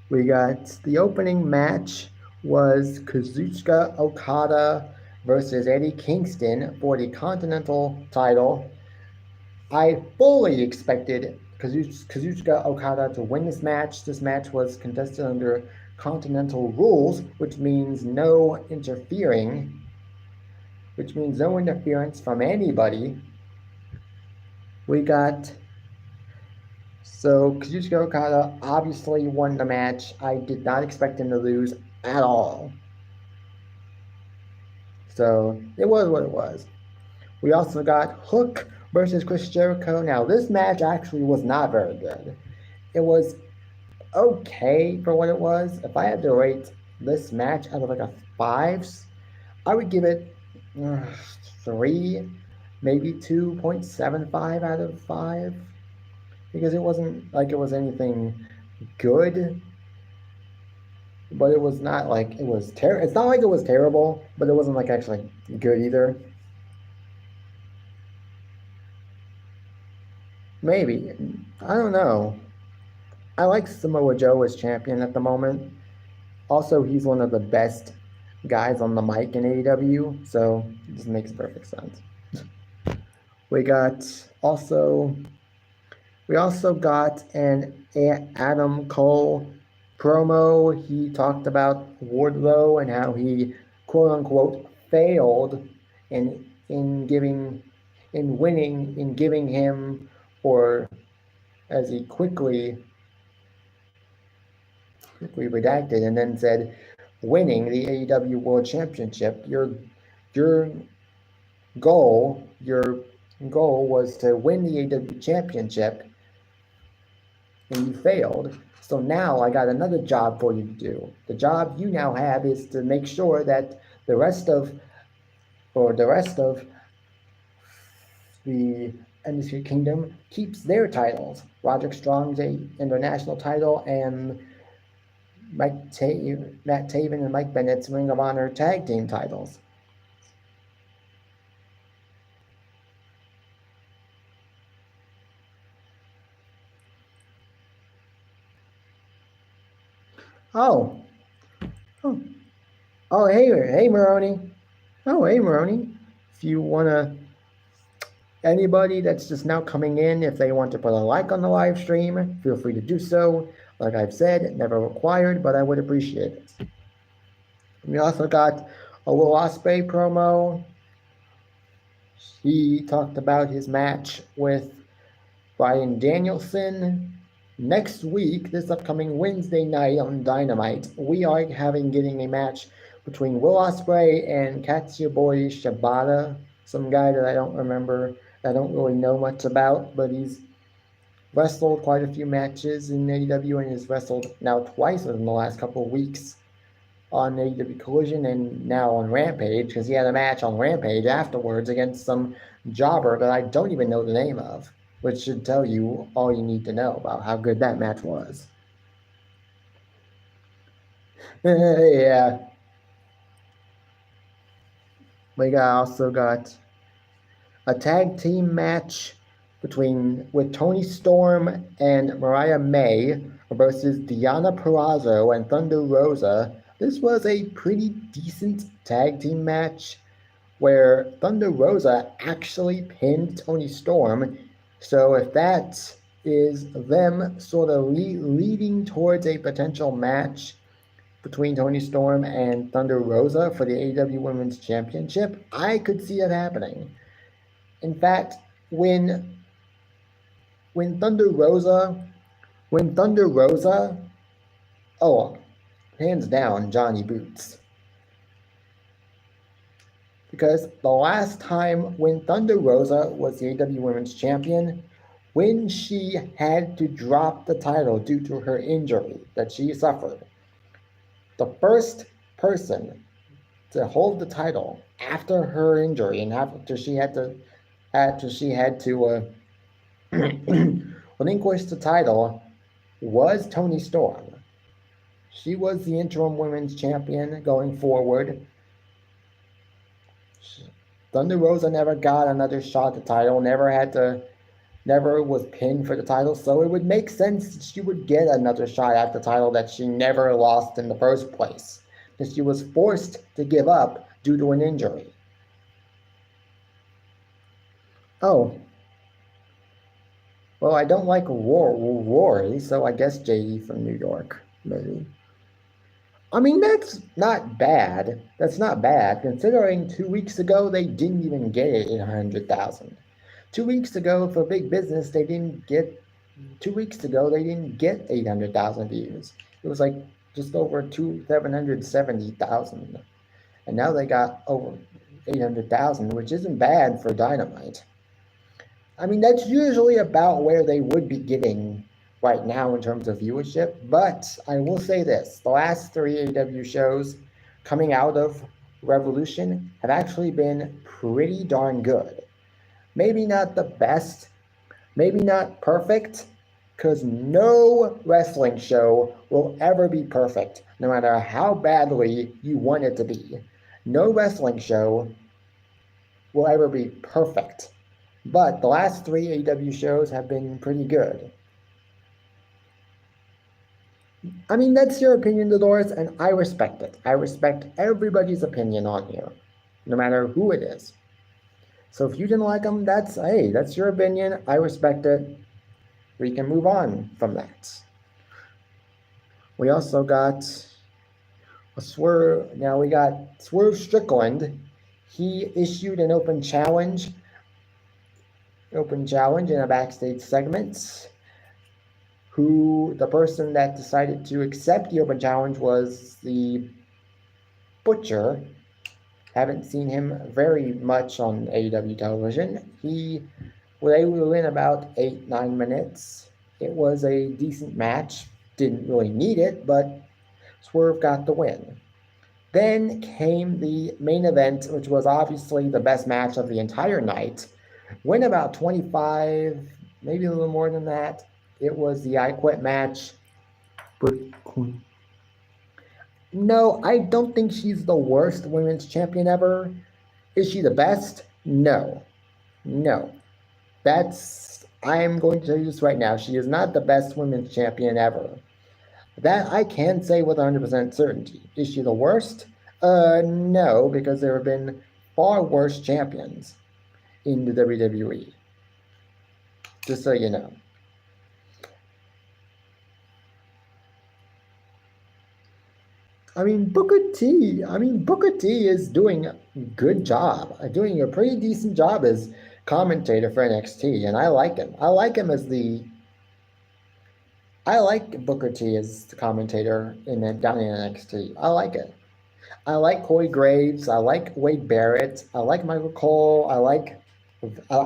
We got the opening match was Kazuchika Okada versus Eddie Kingston for the Continental title. I fully expected Kazuchika Okada to win this match. This match was contested under Continental rules, which means no interfering. which means no interference from anybody. We got, so Kazuchika Okada obviously won the match. I did not expect him to lose at all. So it was what it was. We also got Hook versus Chris Jericho. Now this match actually was not very good. It was okay for what it was. If I had to rate this match out of like a 5, I would give it 3, maybe 2.75 out of 5, because it wasn't like it was anything good, but it was not like it was terrible. It's not like it was terrible, but it wasn't like actually good either. Maybe. I don't know. I like Samoa Joe as champion at the moment. Also, he's one of the best guys on the mic in AEW, so it just makes perfect sense. We also got an Adam Cole promo. He talked about Wardlow and how he quote unquote failed in giving him, or as he quickly redacted and then said, winning the AEW World Championship. Your goal was to win the AEW Championship, and you failed. So now I got another job for you to do. The job you now have is to make sure that the rest of the Undisputed Kingdom keeps their titles. Roderick Strong's international title, and Matt Taven and Mike Bennett's Ring of Honor tag team titles. Oh, hey, Maroney. Oh, hey, Maroney. If you wanna, anybody that's just now coming in, if they want to put a like on the live stream, feel free to do so. Like I've said, never required, but I would appreciate it. We also got a Will Ospreay promo. He talked about his match with Bryan Danielson. Next week, this upcoming Wednesday night on Dynamite, we are getting a match between Will Ospreay and Katsuya Boy Shibata, some guy that I don't remember, I don't really know much about, but he's wrestled quite a few matches in AEW and has wrestled now twice within the last couple of weeks on AEW Collision and now on Rampage, because he had a match on Rampage afterwards against some jobber that I don't even know the name of, which should tell you all you need to know about how good that match was. Yeah. We also got a tag team match with Toni Storm and Mariah May versus Deonna Purrazzo and Thunder Rosa. This was a pretty decent tag team match where Thunder Rosa actually pinned Toni Storm. So if that is them sort of leading towards a potential match between Toni Storm and Thunder Rosa for the AEW Women's Championship, I could see it happening. In fact, when Thunder Rosa, oh, hands down, Johnny Boots. Because the last time when Thunder Rosa was the AEW Women's Champion, when she had to drop the title due to her injury that she suffered, the first person to hold the title after her injury and after she had to relinquish the title was Toni Storm. She was the interim women's champion going forward. Thunder Rosa never got another shot at the title, never was pinned for the title, so it would make sense that she would get another shot at the title that she never lost in the first place, that she was forced to give up due to an injury. Oh. Well, I don't like Rory, so I guess JD from New York, maybe. I mean, that's not bad. That's not bad, considering 2 weeks ago they didn't even get 800,000. 2 weeks ago, for big business, they didn't get. 2 weeks ago, they didn't get 800,000 views. It was like just over 770,000, and now they got over 800,000, which isn't bad for Dynamite. I mean, that's usually about where they would be getting right now in terms of viewership. But I will say this, the last three AEW shows coming out of Revolution have actually been pretty darn good. Maybe not the best, maybe not perfect, because no wrestling show will ever be perfect, no matter how badly you want it to be. No wrestling show will ever be perfect. But the last three AEW shows have been pretty good. I mean, that's your opinion, Dolores, and I respect it. I respect everybody's opinion on here, no matter who it is. So if you didn't like them, that's your opinion. I respect it. We can move on from that. We also got a Swerve. Now we got Swerve Strickland. He issued an open challenge in a backstage segment. Who the person that decided to accept the open challenge was the Butcher. Haven't seen him very much on AEW television. He was able to win about 8-9 minutes. It was a decent match. Didn't really need it, but Swerve got the win. Then came the main event, which was obviously the best match of the entire night. Went about 25, maybe a little more than that. It was the I Quit match. No, I don't think she's the worst women's champion ever. Is she the best? No. No. I'm going to tell you this right now. She is not the best women's champion ever. That I can say with 100% certainty. Is she the worst? No, because there have been far worse champions in the WWE. Just so you know. I mean, Booker T is doing a good job, doing a pretty decent job as commentator for NXT, and I like him. I like Booker T as the commentator down in NXT. I like it. I like Corey Graves. I like Wade Barrett. I like Michael Cole. I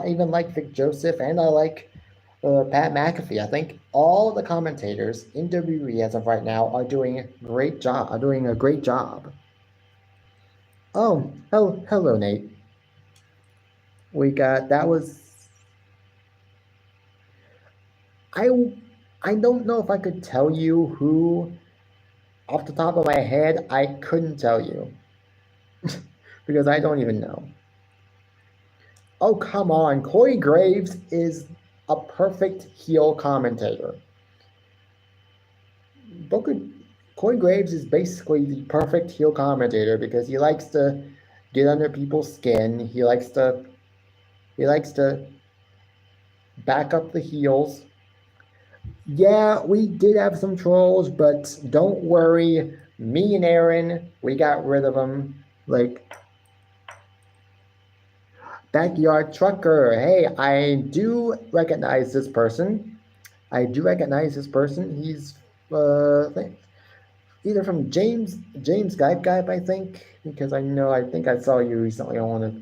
even like Vic Joseph, and I like Pat McAfee. I think all the commentators in WWE as of right now are doing a great job. Oh, hello, Nate. That was. I don't know if I could tell you who, off the top of my head. I couldn't tell you because I don't even know. Oh, come on. Corey Graves is a perfect heel commentator. Corey Graves is basically the perfect heel commentator because he likes to get under people's skin. He likes to back up the heels. Yeah, we did have some trolls, but don't worry. Me and Aaron, we got rid of them. Like, Backyard Trucker. Hey, I do recognize this person. He's either from James Gype, I think, because I think I saw you recently on one of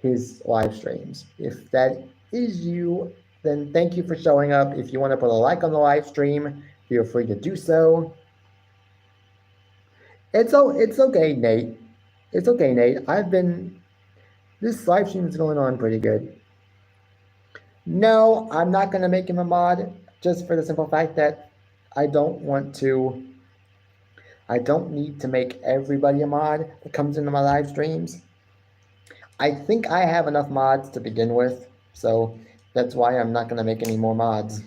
his live streams. If that is you, then thank you for showing up. If you want to put a like on the live stream, feel free to do so. It's okay, Nate. It's okay, Nate. This live stream is going on pretty good. No, I'm not going to make him a mod, just for the simple fact that I don't need to make everybody a mod that comes into my live streams. I think I have enough mods to begin with, so that's why I'm not going to make any more mods.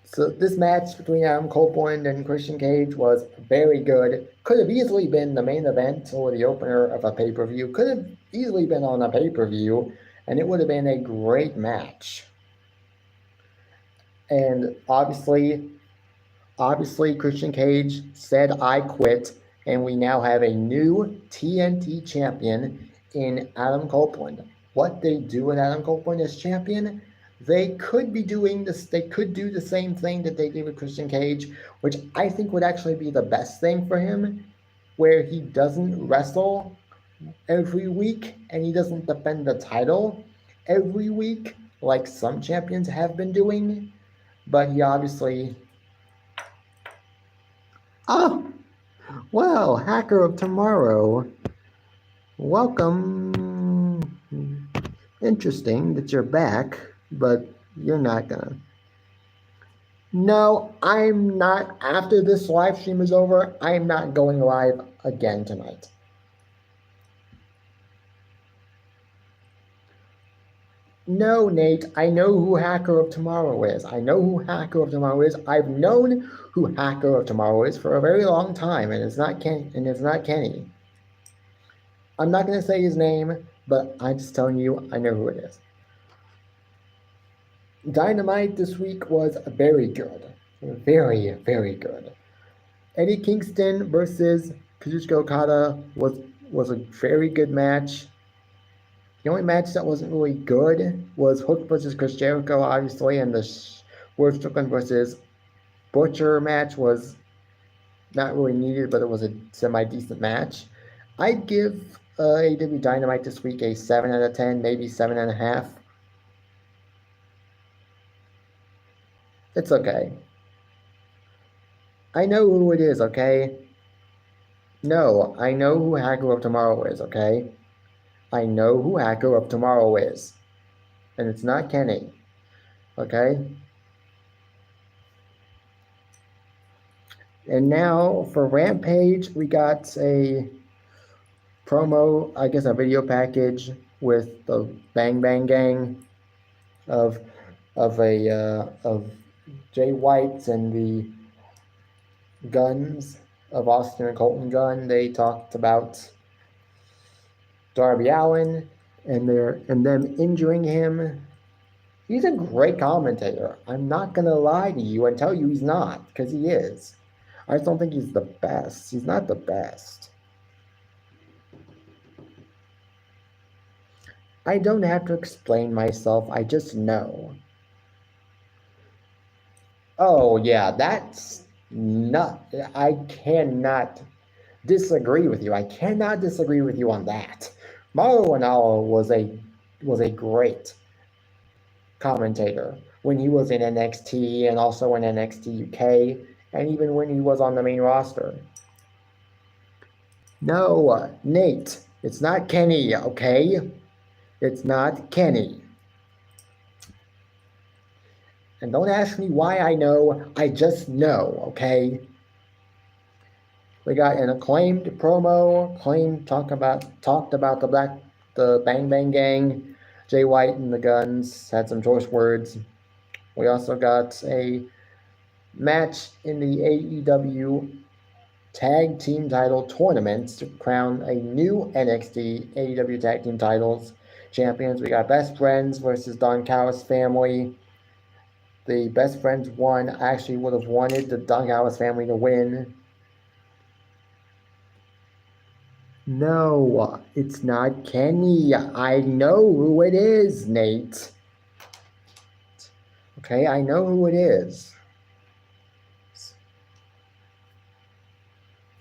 So this match between Adam Copeland and Christian Cage was very good. Could have easily been the main event or the opener of a pay-per-view. Could have easily been on a pay-per-view, and it would have been a great match. And obviously obviously Christian Cage said I quit, and we now have a new TNT champion in Adam Copeland. What they do with Adam Copeland as champion, they could be doing this. They could do the same thing that they did with Christian Cage, which I think would actually be the best thing for him, where he doesn't wrestle every week and he doesn't defend the title every week like some champions have been doing, but he obviously. Oh, well, Hacker of Tomorrow, welcome. Interesting that you're back, but you're not gonna. No, I'm not. After this live stream is over, I'm not going live again tonight. No, Nate, I know who Hacker of Tomorrow is. I know who Hacker of Tomorrow is. I've known who Hacker of Tomorrow is for a very long time, and it's not Kenny. I'm not going to say his name, but I'm just telling you, I know who it is. Dynamite this week was very good. Very, very good. Eddie Kingston versus Kazuchika Okada was a very good match. The only match that wasn't really good was Hook versus Chris Jericho, obviously, and the Swerve Strickland versus Butcher match was not really needed, but it was a semi-decent match. I'd give AEW Dynamite this week a 7 out of 10, maybe 7.5. It's okay. I know who it is, okay? No, I know who Hacker of Tomorrow is, okay? I know who Hacker of Tomorrow is. And it's not Kenny. Okay? And now for Rampage, we got a promo, I guess a video package with the Bang Bang Gang of Jay White and the Guns of Austin and Colton Gunn. They talked about Darby Allin and them injuring him. He's a great commentator. I'm not gonna lie to you and tell you he's not, because he is. I just don't think he's the best. He's not the best. I don't have to explain myself. I just know. Oh yeah, that's not. I cannot disagree with you. I cannot disagree with you on that. Mauro Ranallo was a great commentator when he was in NXT and also in NXT UK, and even when he was on the main roster. No, Nate, it's not Kenny, okay? It's not Kenny. And don't ask me why I know, I just know, okay? We got an Acclaimed promo. Acclaimed talked about the Bang Bang Gang. Jay White and the Guns had some choice words. We also got a match in the AEW Tag Team Title Tournament to crown a new NXT AEW Tag Team Titles champions. We got Best Friends versus Don Callis family. The Best Friends won. I actually would have wanted the Don Callis family to win. No, it's not Kenny. I know who it is, Nate. Okay, I know who it is.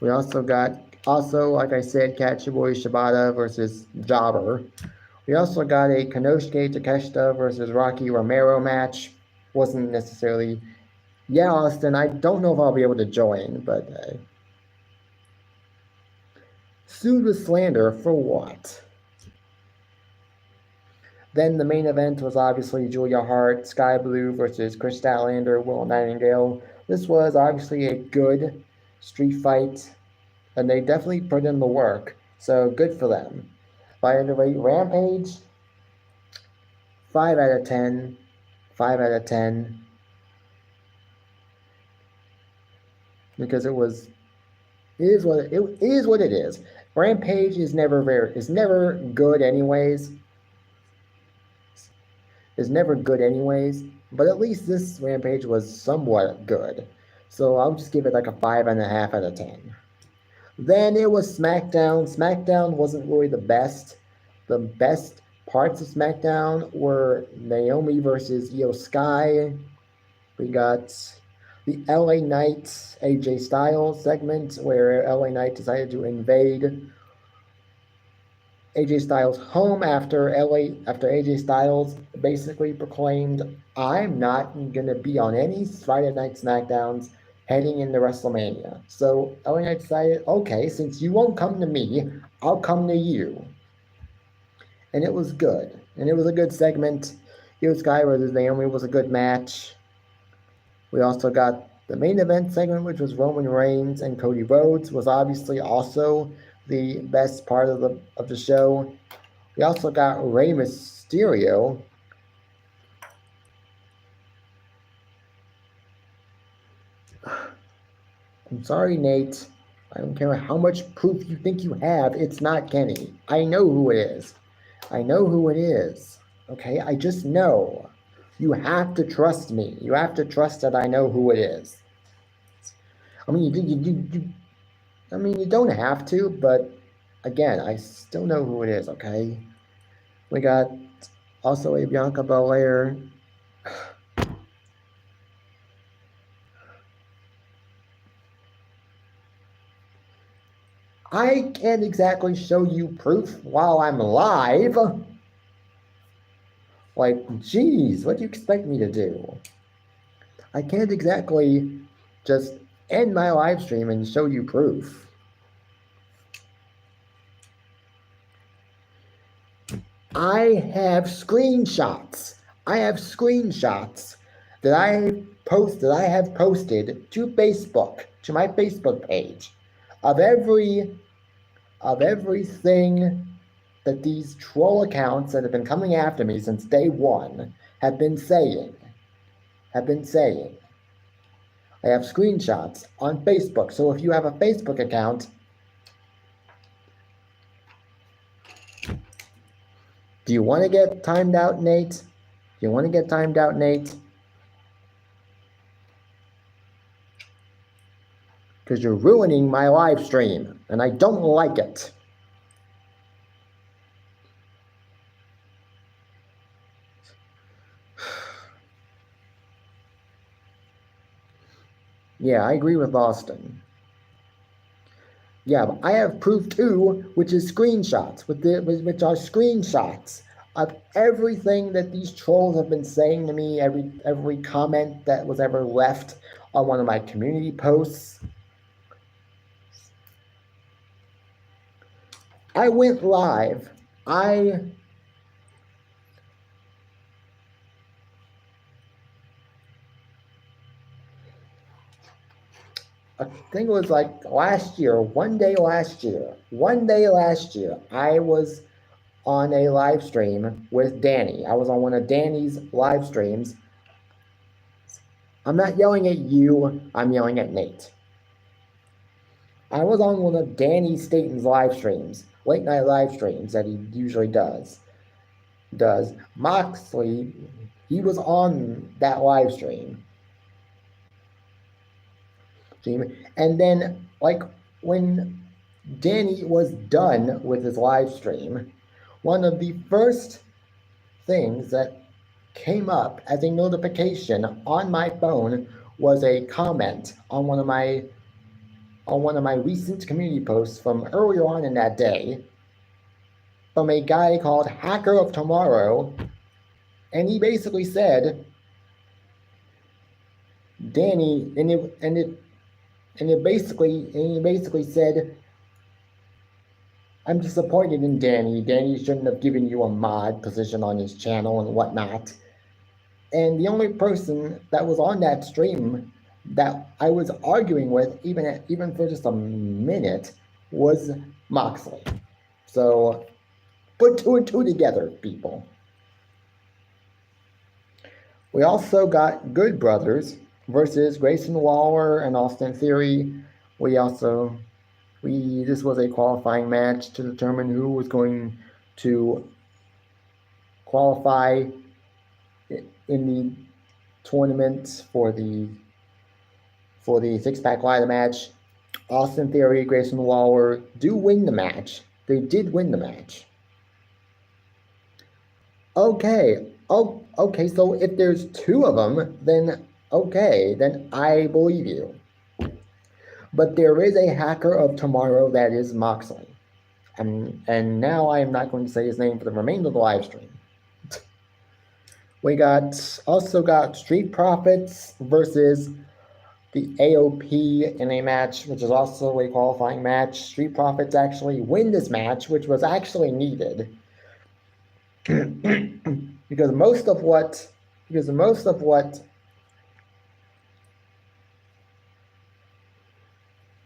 We also got, like I said, Katsuyori Shibata versus Jobber. We also got a Konosuke Takeshita versus Rocky Romero match. Wasn't necessarily... Yeah, Austin, I don't know if I'll be able to join, but... Sued with slander for what? Then the main event was obviously Julia Hart, Sky Blue versus Kris Statlander, Will Nightingale. This was obviously a good street fight, and they definitely put in the work, so good for them. By the way, Rampage, 5 out of 10. 5 out of 10. Because it is what it is. Rampage is never good anyways. But at least this Rampage was somewhat good. So I'll just give it like a 5.5 out of 10. Then it was SmackDown. SmackDown wasn't really the best. The best parts of SmackDown were Naomi versus Io Sky. We got the LA Knight AJ Styles segment where LA Knight decided to invade AJ Styles' home after AJ Styles basically proclaimed, "I'm not gonna be on any Friday Night SmackDowns heading into WrestleMania." So LA Knight decided, okay, since you won't come to me, I'll come to you. And it was good. And it was a good segment. Io Sky versus Naomi was a good match. We also got the main event segment, which was Roman Reigns and Cody Rhodes, was obviously also the best part of the show. We also got Rey Mysterio. I'm sorry, Nate. I don't care how much proof you think you have. It's not Kenny. I know who it is. I know who it is. Okay? I just know. You have to trust me. You have to trust that I know who it is. I mean, you don't have to, but again, I still know who it is, okay? We got also a Bianca Belair. I can't exactly show you proof while I'm live. Like, geez, what do you expect me to do? I can't exactly just end my live stream and show you proof. I have screenshots. I have screenshots that I have posted to Facebook, to my Facebook page, of everything that these troll accounts that have been coming after me since day one have been saying. I have screenshots on Facebook. So if you have a Facebook account, do you want to get timed out, Nate? Do you want to get timed out, Nate? Because you're ruining my live stream, and I don't like it. Yeah, I agree with Austin. Yeah, but I have proof too, which is screenshots, which are screenshots of everything that these trolls have been saying to me, every comment that was ever left on one of my community posts. I went live. I think it was like last year, one day last year, I was on a live stream with Danny. I was on one of Danny's live streams. I'm not yelling at you, I'm yelling at Nate. I was on one of Danny Staton's live streams, late night live streams that he usually does. Moxley, he was on that live stream. And then, like, when Danny was done with his live stream, one of the first things that came up as a notification on my phone was a comment on one of my recent community posts from earlier on in that day from a guy called Hacker of Tomorrow, and he basically said, Danny, and he basically said, I'm disappointed in Danny. Danny shouldn't have given you a mod position on his channel and whatnot. And the only person that was on that stream that I was arguing with, even for just a minute, was Moxley. So put two and two together, people. We also got Good Brothers versus Grayson Waller and Austin Theory. This was a qualifying match to determine who was going to qualify in the tournament for the for the six-pack ladder match. Austin Theory, Grayson Waller do win the match. They did win the match. Okay. Oh, okay. So if there's two of them, then okay, then I believe you. But there is a hacker of tomorrow that is Moxley. And now I am not going to say his name for the remainder of the live stream. We also got Street Profits versus the AOP in a match, which is also a qualifying match. Street Profits actually win this match, which was actually needed. because most of what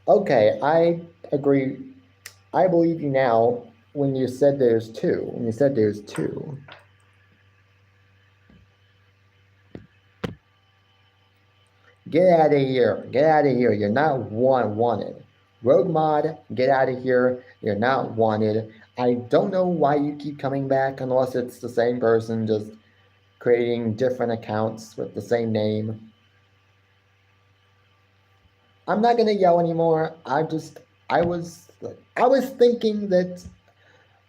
okay, I agree. I believe you now when you said there's two. Get out of here. You're not wanted. Rogue Mod, get out of here. You're not wanted. I don't know why you keep coming back unless it's the same person just creating different accounts with the same name. I'm not gonna yell anymore. I was thinking that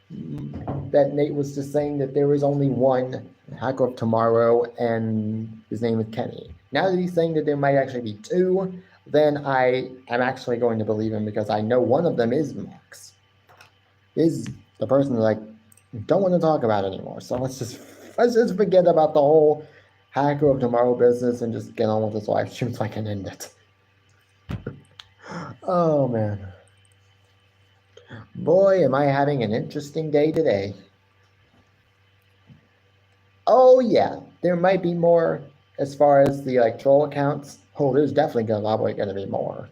Nate was just saying that there is only one Hacker of Tomorrow and his name is Kenny. Now that he's saying that there might actually be two, then I am actually going to believe him because I know one of them is Max. Is the person that I don't want to talk about anymore. So let's just forget about the whole Hacker of Tomorrow business and just get on with this live stream so I can end it. Oh man. Boy, am I having an interesting day today. Oh yeah, there might be more as far as the troll accounts. Oh, there's definitely probably going to be more.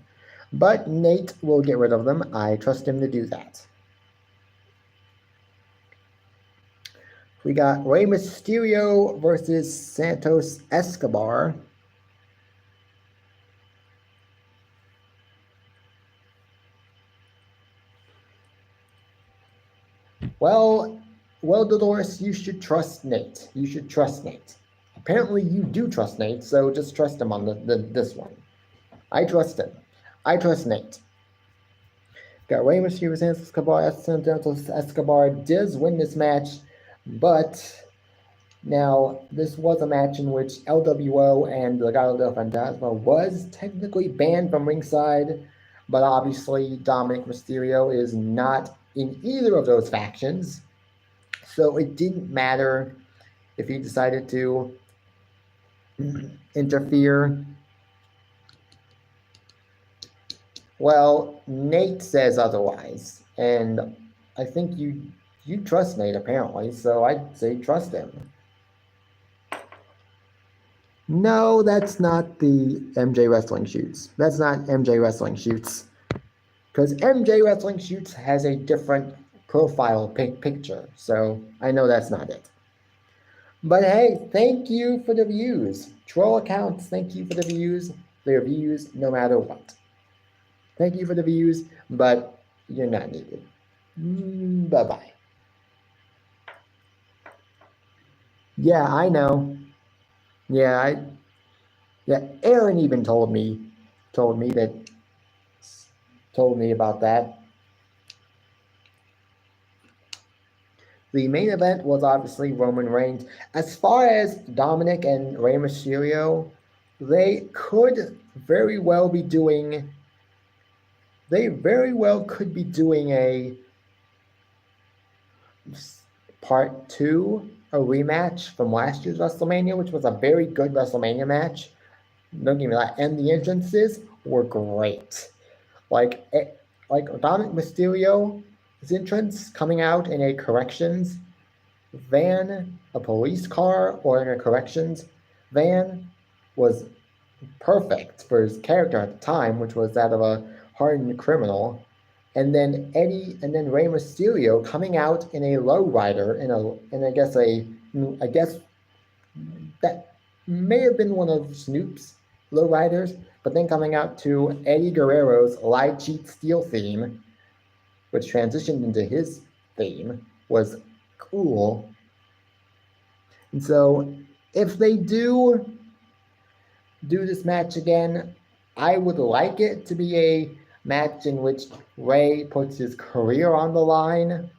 But Nate will get rid of them. I trust him to do that. We got Rey Mysterio versus Santos Escobar. Well, Dolores, you should trust Nate. Apparently, you do trust Nate, so just trust him on this one. I trust him. I trust Nate. Got Rey Mysterio versus Escobar. Santos Escobar does win this match, but now this was a match in which LWO and Legado del Fantasma was technically banned from ringside, but obviously Dominic Mysterio is not in either of those factions, so it didn't matter if he decided to interfere. Well, Nate says otherwise, and I think you trust Nate apparently, so I'd say trust him. No, that's not the MJ Wrestling Shoots. That's not MJ Wrestling Shoots. Because MJ Wrestling Shoots has a different profile picture, so I know that's not it. But hey, thank you for the views. Troll accounts, thank you for the views. Their views no matter what. Thank you for the views, but you're not needed. Bye-bye. Yeah, I know. Yeah, Aaron even told me about that. The main event was obviously Roman Reigns. As far as Dominic and Rey Mysterio, they very well could be doing a part 2, a rematch from last year's WrestleMania, which was a very good WrestleMania match. Don't get me wrong, and the entrances were great. Like Dominic Mysterio's entrance coming out in a corrections van, a police car, or in a corrections van was perfect for his character at the time, which was that of a hardened criminal. And then Rey Mysterio coming out in a lowrider, in I guess that may have been one of Snoop's lowriders, but then coming out to Eddie Guerrero's Lie, Cheat, Steal theme, which transitioned into his theme, was cool. And so if they do this match again, I would like it to be a match in which Ray puts his career on the line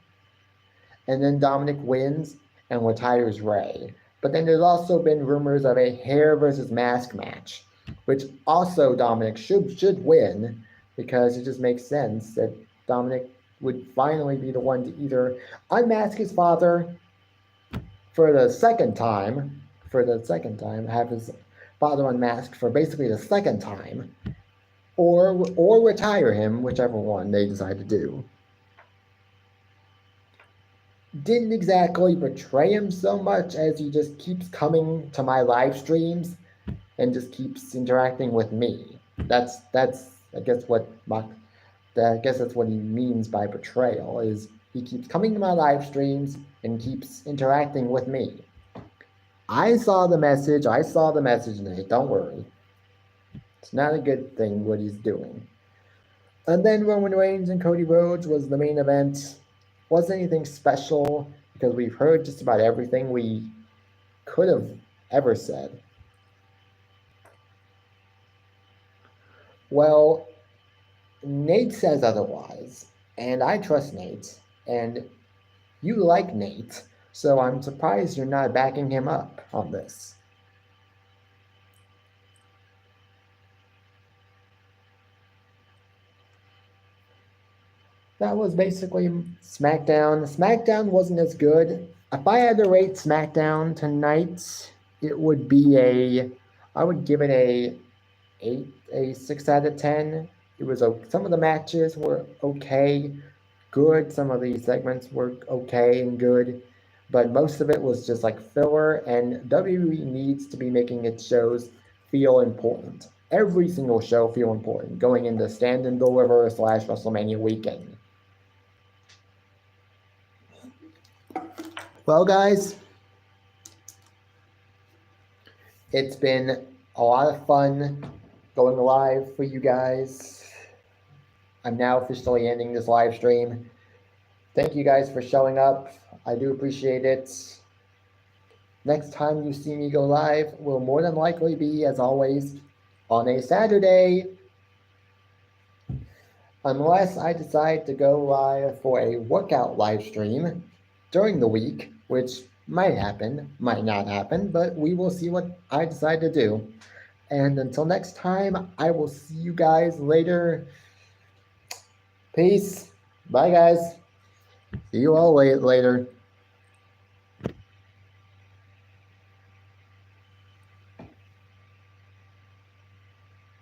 and then Dominic wins and retires Ray. But then there's also been rumors of a hair versus mask match, which also Dominic should win because it just makes sense that Dominic would finally be the one to either unmask his father for the second time, have his father unmasked for basically the second time, or retire him, whichever one they decide to do. Didn't exactly betray him so much as he just keeps coming to my live streams and just keeps interacting with me. That's I guess that's what he means by betrayal, is he keeps coming to my live streams and keeps interacting with me. I saw the message, Nate, don't worry. It's not a good thing what he's doing. And then Roman Reigns and Cody Rhodes was the main event. Wasn't anything special because we've heard just about everything we could have ever said. Well, Nate says otherwise, and I trust Nate, and you like Nate, so I'm surprised you're not backing him up on this. That was basically SmackDown. SmackDown wasn't as good. If I had to rate SmackDown tonight, it would be I would give it a 6 out of 10. It was some of the matches were okay, good. Some of the segments were okay and good, but most of it was just like filler. And WWE needs to be making its shows feel important. Every single show feel important going into Stand and Deliver / WrestleMania weekend. Well, guys, it's been a lot of fun going live for you guys. I'm now officially ending this live stream. Thank you guys for showing up. I do appreciate it. Next time you see me go live will more than likely be, as always, on a Saturday. Unless I decide to go live for a workout live stream during the week, which might happen, might not happen, but we will see what I decide to do. And until next time, I will see you guys later. Peace. Bye, guys. See you all later.